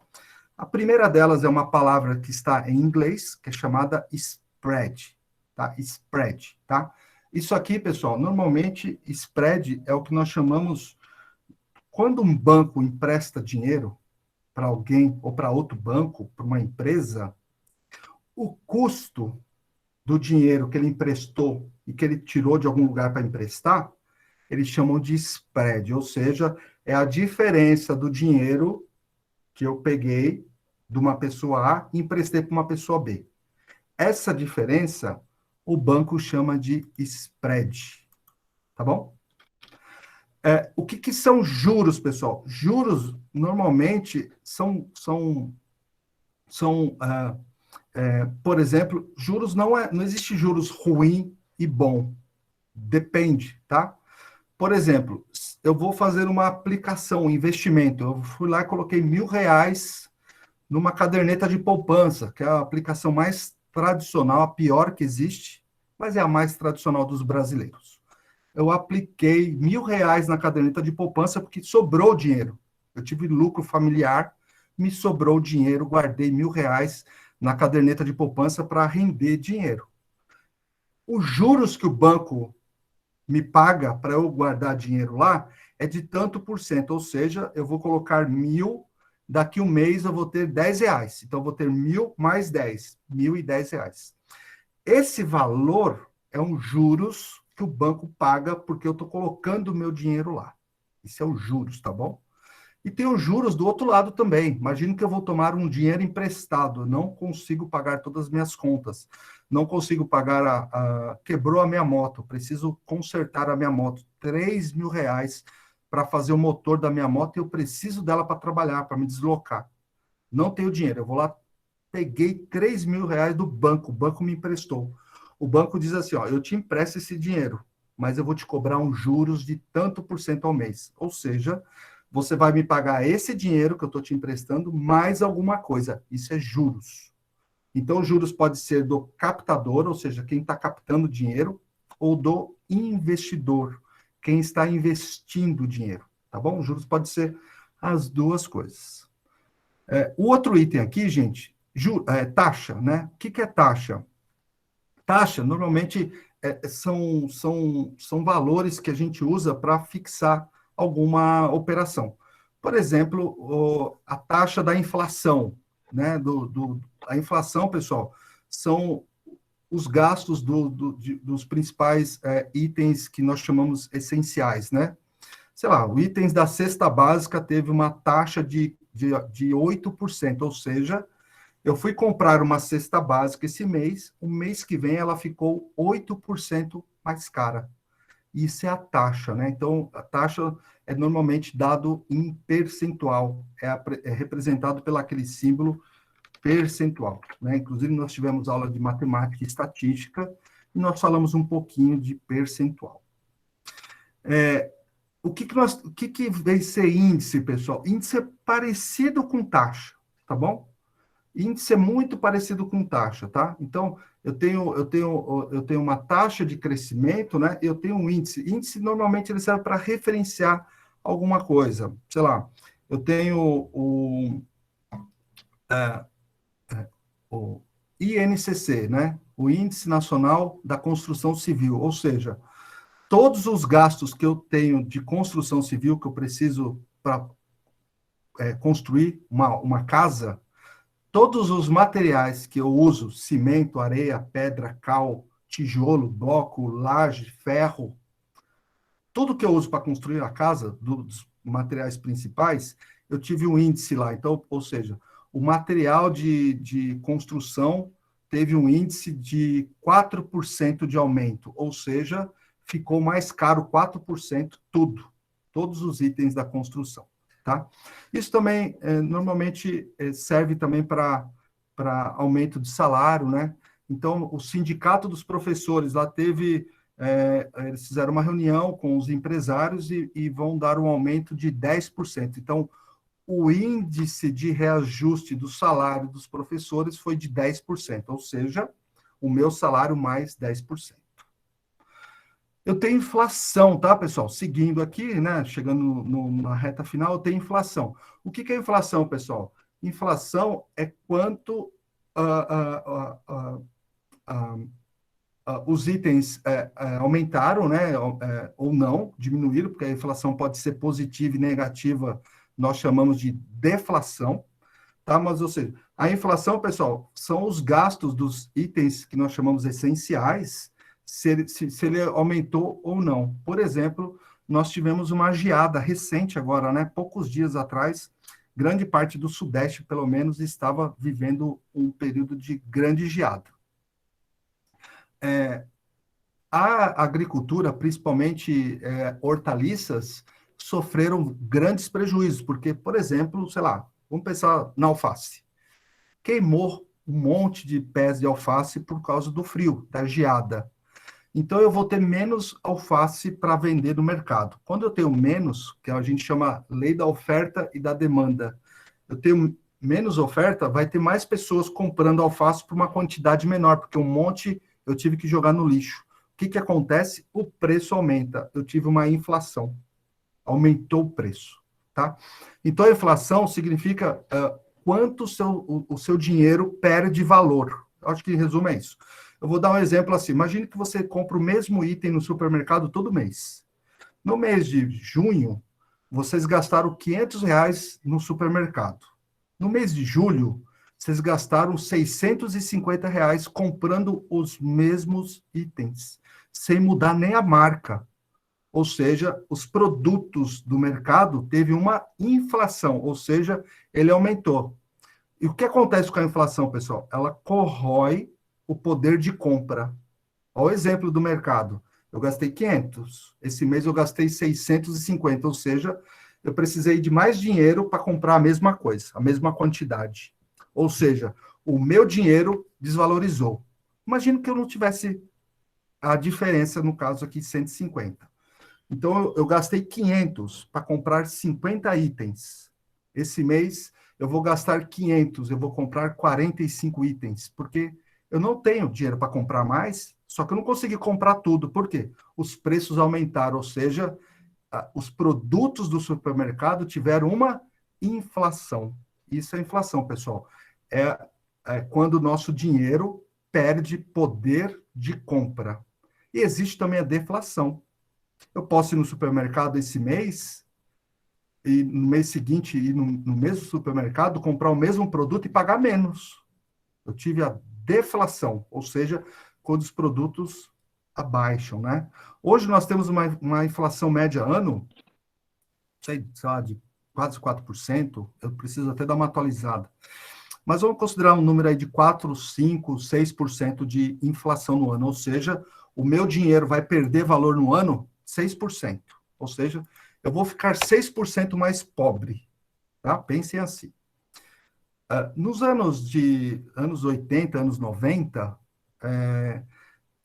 A primeira delas é uma palavra que está em inglês, que é chamada spread, tá? Spread, tá? Isso aqui, pessoal, normalmente, spread é o que nós chamamos, quando um banco empresta dinheiro para alguém ou para outro banco, para uma empresa, o custo do dinheiro que ele emprestou e que ele tirou de algum lugar para emprestar, eles chamam de spread, ou seja, é a diferença do dinheiro que eu peguei de uma pessoa A e emprestei para uma pessoa B. Essa diferença, o banco chama de spread, tá bom? O que são juros, pessoal? Juros, normalmente, por exemplo, juros não existe juros ruim e bom. Depende, tá? Por exemplo, eu vou fazer uma aplicação, um investimento. Eu fui lá e coloquei R$1.000 numa caderneta de poupança, que é a aplicação mais tradicional, a pior que existe, mas é a mais tradicional dos brasileiros. Eu apliquei R$ 1.000 na caderneta de poupança porque sobrou dinheiro. Eu tive lucro familiar, me sobrou dinheiro, guardei R$ 1.000 na caderneta de poupança para render dinheiro. Os juros que o banco me paga para eu guardar dinheiro lá é de tanto por cento, ou seja, eu vou colocar 1.000, daqui um mês eu vou ter R$ 10. Então, eu vou ter 1.000 mais 10, R$ 1.010. Esse valor é um juros que o banco paga porque eu estou colocando o meu dinheiro lá. Isso é os juros, tá bom? E tem os juros do outro lado também. Imagino que eu vou tomar um dinheiro emprestado, eu não consigo pagar todas as minhas contas, não consigo pagar quebrou a minha moto, preciso consertar a minha moto, R$ 3.000 para fazer o motor da minha moto e eu preciso dela para trabalhar, para me deslocar. Não tenho dinheiro, eu vou lá, peguei R$ 3.000 do banco, o banco me emprestou. O banco diz assim, ó, eu te empresto esse dinheiro, mas eu vou te cobrar uns juros de tanto por cento ao mês. Ou seja, você vai me pagar esse dinheiro que eu estou te emprestando, mais alguma coisa. Isso é juros. Então, os juros pode ser do captador, ou seja, quem está captando dinheiro, ou do investidor, quem está investindo dinheiro, tá bom? Os juros pode ser as duas coisas. O outro item aqui, gente, taxa, né? O que é taxa? Taxa, normalmente, são valores que a gente usa para fixar alguma operação. Por exemplo, a taxa da inflação, né? A inflação, pessoal, são os gastos dos principais itens que nós chamamos essenciais, né? Sei lá, os itens da cesta básica teve uma taxa de 8%, ou seja, eu fui comprar uma cesta básica esse mês, o mês que vem ela ficou 8% mais cara. Isso é a taxa, né? Então, a taxa é normalmente dado em percentual, é representado pelo aquele símbolo percentual, né? Inclusive, nós tivemos aula de matemática e estatística, e nós falamos um pouquinho de percentual. O que vem ser índice, pessoal? Índice é parecido com taxa, tá bom? Índice é muito parecido com taxa, tá? Então, eu tenho uma taxa de crescimento, né? Eu tenho um índice. Índice, normalmente, ele serve para referenciar alguma coisa. Sei lá, eu tenho o INCC, né? O Índice Nacional da Construção Civil, ou seja, todos os gastos que eu tenho de construção civil, que eu preciso para construir uma casa, todos os materiais que eu uso, cimento, areia, pedra, cal, tijolo, bloco, laje, ferro, tudo que eu uso para construir a casa, dos materiais principais, eu tive um índice lá. Então, ou seja, o material de construção teve um índice de 4% de aumento, ou seja, ficou mais caro 4% tudo, todos os itens da construção. Tá? Isso também, normalmente, serve também para aumento de salário, né? Então, o sindicato dos professores lá eles fizeram uma reunião com os empresários e vão dar um aumento de 10%. Então, o índice de reajuste do salário dos professores foi de 10%, ou seja, o meu salário mais 10%. Eu tenho inflação, tá, pessoal? Seguindo aqui, né? Chegando na reta final, eu tenho inflação. O que é inflação, pessoal? Inflação é quanto os itens aumentaram, né? Ou não, diminuíram, porque a inflação pode ser positiva e negativa, nós chamamos de deflação, tá? Mas, ou seja, a inflação, pessoal, são os gastos dos itens que nós chamamos essenciais, se ele aumentou ou não. Por exemplo, nós tivemos uma geada recente agora, né? Poucos dias atrás, grande parte do Sudeste, pelo menos, estava vivendo um período de grande geada. A agricultura, principalmente hortaliças, sofreram grandes prejuízos, porque, por exemplo, sei lá, vamos pensar na alface. Queimou um monte de pés de alface por causa do frio, da geada. Então, eu vou ter menos alface para vender no mercado. Quando eu tenho menos, que a gente chama lei da oferta e da demanda, eu tenho menos oferta, vai ter mais pessoas comprando alface por uma quantidade menor, porque um monte eu tive que jogar no lixo. O que acontece? O preço aumenta. Eu tive uma inflação. Aumentou o preço, tá? Então, a inflação significa quanto o seu dinheiro perde valor. Eu acho que, em resumo, é isso. Eu vou dar um exemplo assim. Imagine que você compra o mesmo item no supermercado todo mês. No mês de junho, vocês gastaram R$ 500 no supermercado. No mês de julho, vocês gastaram R$ 650 comprando os mesmos itens, sem mudar nem a marca. Ou seja, os produtos do mercado teve uma inflação, ou seja, ele aumentou. E o que acontece com a inflação, pessoal? Ela corrói o poder de compra. Olha o exemplo do mercado. Eu gastei 500, esse mês eu gastei 650, ou seja, eu precisei de mais dinheiro para comprar a mesma coisa, a mesma quantidade. Ou seja, o meu dinheiro desvalorizou. Imagino que eu não tivesse a diferença, no caso aqui, 150. Então, eu gastei 500 para comprar 50 itens. Esse mês, eu vou gastar 500, eu vou comprar 45 itens, porque eu não tenho dinheiro para comprar mais, só que eu não consegui comprar tudo. Por quê? Os preços aumentaram, ou seja, os produtos do supermercado tiveram uma inflação. Isso é inflação, pessoal. É quando o nosso dinheiro perde poder de compra. E existe também a deflação. Eu posso ir no supermercado esse mês e no mês seguinte ir no mesmo supermercado, comprar o mesmo produto e pagar menos. Eu tive a deflação, ou seja, quando os produtos abaixam, né? Hoje nós temos uma inflação média ano, sei lá, de quase 4%, eu preciso até dar uma atualizada. Mas vamos considerar um número aí de 4, 5, 6% de inflação no ano, ou seja, o meu dinheiro vai perder valor no ano 6%. Ou seja, eu vou ficar 6% mais pobre. Tá? Pensem assim. Nos anos 80, anos 90,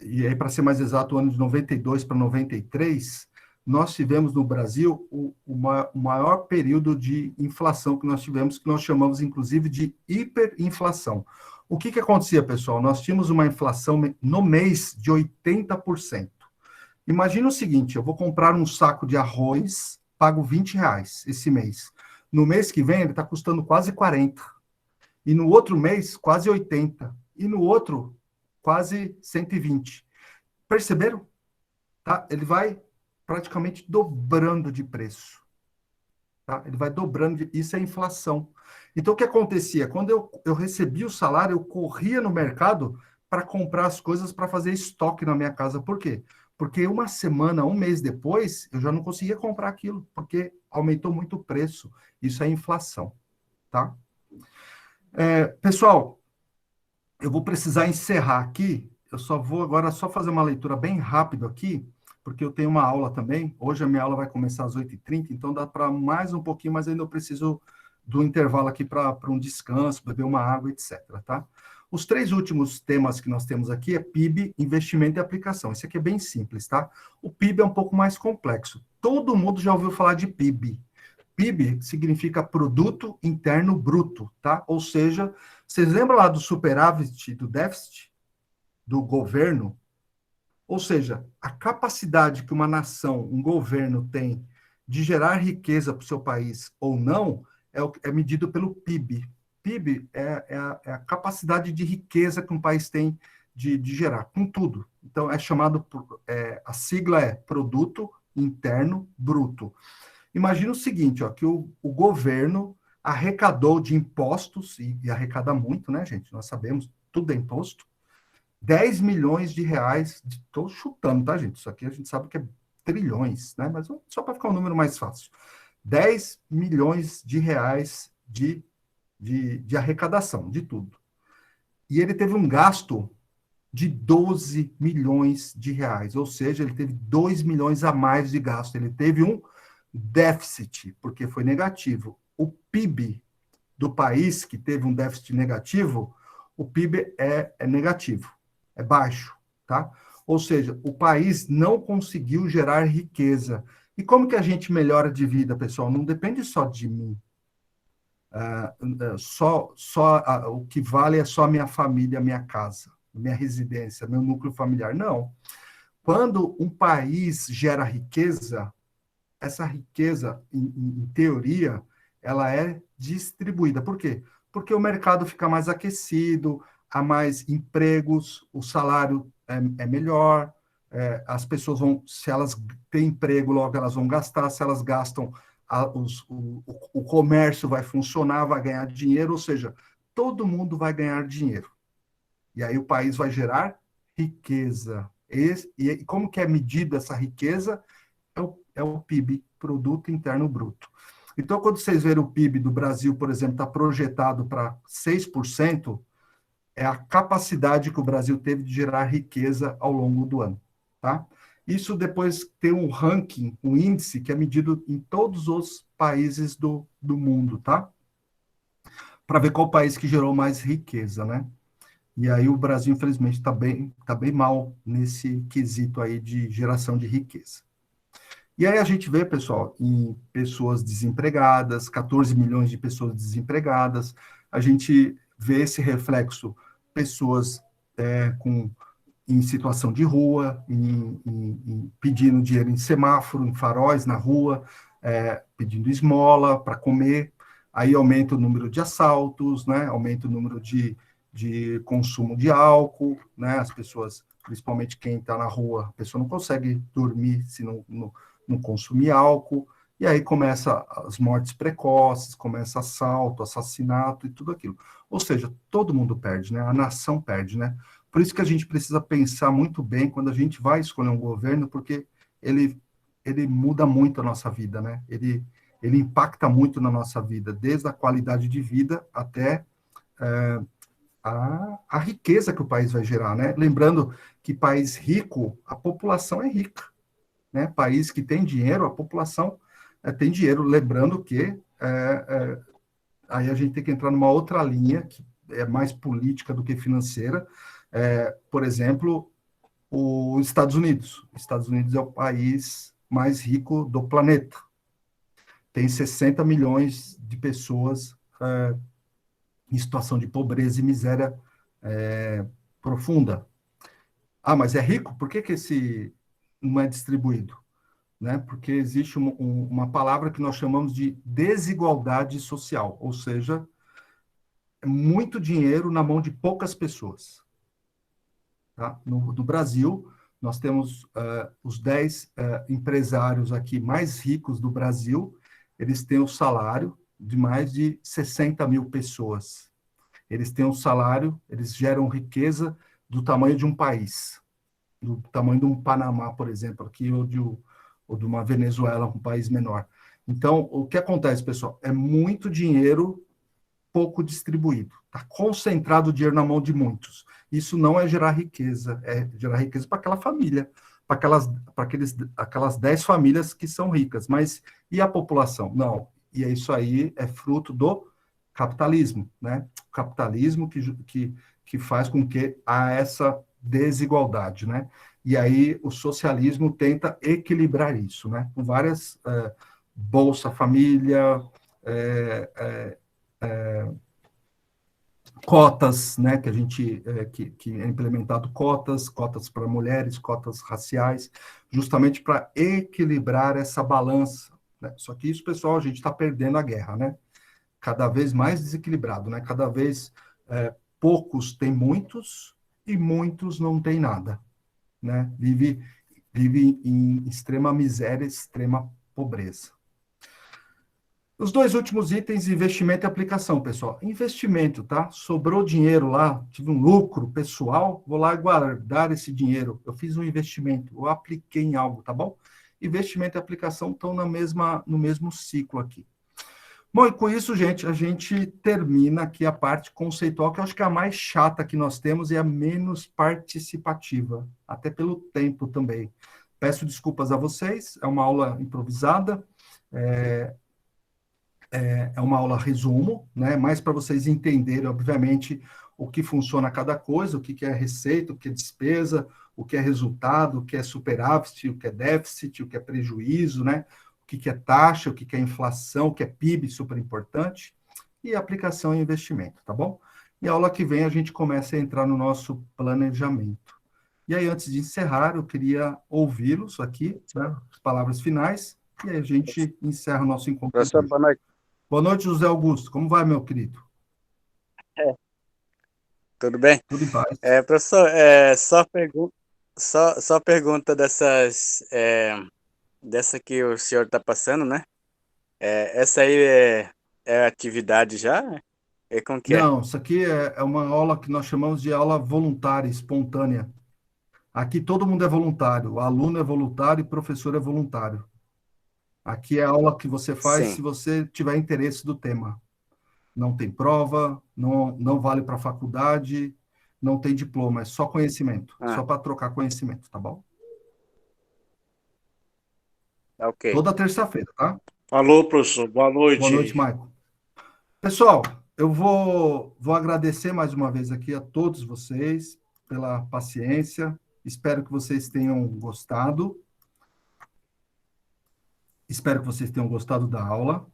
e aí para ser mais exato, o ano de 92 para 93, nós tivemos no Brasil o maior período de inflação que nós tivemos, que nós chamamos inclusive de hiperinflação. O que acontecia, pessoal? Nós tínhamos uma inflação no mês de 80%. Imagina o seguinte, eu vou comprar um saco de arroz, pago R$ 20 esse mês. No mês que vem, ele está custando quase 40. E no outro mês, quase 80. E no outro, quase 120. Perceberam? Tá? Ele vai praticamente dobrando de preço. Tá? Ele vai dobrando, isso é inflação. Então, o que acontecia? Quando eu recebia o salário, eu corria no mercado para comprar as coisas para fazer estoque na minha casa. Por quê? Porque uma semana, um mês depois, eu já não conseguia comprar aquilo, porque aumentou muito o preço. Isso é inflação, tá? Pessoal, eu vou precisar encerrar aqui. Eu só vou agora só fazer uma leitura bem rápido aqui, porque eu tenho uma aula também. Hoje a minha aula vai começar às 8h30, então dá para mais um pouquinho, mas ainda eu preciso do intervalo aqui para um descanso, beber uma água, etc, tá? Os 3 últimos temas que nós temos aqui é PIB, investimento e aplicação. Esse aqui é bem simples, tá? O PIB é um pouco mais complexo. Todo mundo já ouviu falar de PIB. PIB significa Produto Interno Bruto, tá? Ou seja, vocês lembram lá do superávit, do déficit do governo? Ou seja, a capacidade que uma nação, um governo tem de gerar riqueza para o seu país ou não, é medido pelo PIB. PIB é a capacidade de riqueza que um país tem de gerar, com tudo. Então, é chamado, a sigla é Produto Interno Bruto. Imagina o seguinte, ó, que o governo arrecadou de impostos, e arrecada muito, né, gente? Nós sabemos, tudo é imposto, 10 milhões de reais, estou chutando, tá, gente? Isso aqui a gente sabe que é trilhões, né? Mas só para ficar um número mais fácil. 10 milhões de reais de arrecadação, de tudo. E ele teve um gasto de 12 milhões de reais, ou seja, ele teve 2 milhões a mais de gasto. Ele teve um déficit, porque foi negativo. O PIB do país que teve um déficit negativo, o PIB é negativo, é baixo, tá? Ou seja, o país não conseguiu gerar riqueza. E como que a gente melhora de vida, pessoal? Não depende só de mim. O que vale é só a minha família, a minha casa, minha residência, meu núcleo familiar. Não. Quando um país gera riqueza, essa riqueza, em teoria, ela é distribuída. Por quê? Porque o mercado fica mais aquecido, há mais empregos, o salário é melhor, as pessoas vão, se elas têm emprego, logo elas vão gastar, se elas gastam, o comércio vai funcionar, vai ganhar dinheiro, ou seja, todo mundo vai ganhar dinheiro. E aí o país vai gerar riqueza. E como que é medida essa riqueza? É o PIB, Produto Interno Bruto. Então, quando vocês verem o PIB do Brasil, por exemplo, está projetado para 6%, é a capacidade que o Brasil teve de gerar riqueza ao longo do ano. Tá? Isso depois tem um ranking, um índice, que é medido em todos os países do mundo, tá? Para ver qual país que gerou mais riqueza, né? E aí o Brasil, infelizmente, está bem mal nesse quesito aí de geração de riqueza. E aí a gente vê, pessoal, em pessoas desempregadas, 14 milhões de pessoas desempregadas, a gente vê esse reflexo, pessoas em situação de rua, pedindo dinheiro em semáforo, em faróis na rua, pedindo esmola para comer, aí aumenta o número de assaltos, né, aumenta o número de consumo de álcool, né, as pessoas, principalmente quem está na rua, a pessoa não consegue dormir se não consumir álcool, e aí começa as mortes precoces, começa assalto, assassinato e tudo aquilo. Ou seja, todo mundo perde, né? A nação perde, né? Por isso que a gente precisa pensar muito bem quando a gente vai escolher um governo, porque ele muda muito a nossa vida, né? Ele impacta muito na nossa vida, desde a qualidade de vida até a riqueza que o país vai gerar, né? Lembrando que país rico, a população é rica, né? País que tem dinheiro, a população tem dinheiro. Lembrando que aí a gente tem que entrar numa outra linha, que é mais política do que financeira. Por exemplo, os Estados Unidos. Os Estados Unidos é o país mais rico do planeta. Tem 60 milhões de pessoas em situação de pobreza e miséria profunda. Ah, mas é rico? Por que esse não é distribuído? Né? Porque existe uma palavra que nós chamamos de desigualdade social, ou seja, é muito dinheiro na mão de poucas pessoas. Tá? No Brasil, nós temos os 10 empresários aqui mais ricos do Brasil, eles têm o salário de mais de 60 mil pessoas. Eles têm um salário, eles geram riqueza do tamanho de um país, do tamanho de um Panamá, por exemplo, aqui, ou de uma Venezuela, um país menor. Então, o que acontece, pessoal? É muito dinheiro pouco distribuído. Está concentrado o dinheiro na mão de muitos. Isso não é gerar riqueza, é gerar riqueza para aquela família, para aquelas 10 famílias que são ricas. Mas e a população? Não. E isso aí é fruto do capitalismo, né? O capitalismo que faz com que há essa desigualdade, né? E aí o socialismo tenta equilibrar isso, né? Com várias Bolsa Família, cotas, né? Que a gente que é implementado cotas para mulheres, cotas raciais, justamente para equilibrar essa balança, né? Só que isso, pessoal, a gente está perdendo a guerra, né? Cada vez mais desequilibrado, né? Cada vez poucos têm muitos e muitos não têm nada, né? Vive em extrema miséria, extrema pobreza. Os dois últimos itens, investimento e aplicação, pessoal. Investimento, tá? Sobrou dinheiro lá, tive um lucro pessoal, vou lá guardar esse dinheiro. Eu fiz um investimento, eu apliquei em algo, tá bom? Investimento e aplicação estão no mesmo ciclo aqui. Bom, e com isso, gente, a gente termina aqui a parte conceitual, que eu acho que é a mais chata que nós temos e a menos participativa, até pelo tempo também. Peço desculpas a vocês, é uma aula improvisada, é uma aula resumo, né? Mais para vocês entenderem, obviamente, o que funciona cada coisa, o que é receita, o que é despesa, o que é resultado, o que é superávit, o que é déficit, o que é prejuízo, né? O que é taxa, o que é inflação, o que é PIB, super importante. e aplicação e investimento, tá bom? E a aula que vem a gente começa a entrar no nosso planejamento. E aí, antes de encerrar, eu queria ouvi-los aqui, né, as palavras finais, e aí a gente encerra o nosso encontro. Professor, boa noite. Boa noite, José Augusto. Como vai, meu querido? Tudo bem? Tudo em paz. Professor, só pergunta dessa que o senhor está passando, né? Essa aí é atividade já? E como que é? Não, isso aqui é uma aula que nós chamamos de aula voluntária, espontânea. Aqui todo mundo é voluntário, o aluno é voluntário e o professor é voluntário. Aqui é a aula que você faz Sim. se você tiver interesse do tema. Não tem prova, não vale para faculdade, não tem diploma, é só conhecimento, Ah, só para trocar conhecimento, tá bom? ok. Toda terça-feira, tá? Falou, professor. Boa Boa noite, noite. Maicon. Pessoal, eu vou agradecer mais uma vez aqui a todos vocês pela paciência. Espero que vocês tenham gostado. Espero que vocês tenham gostado da aula.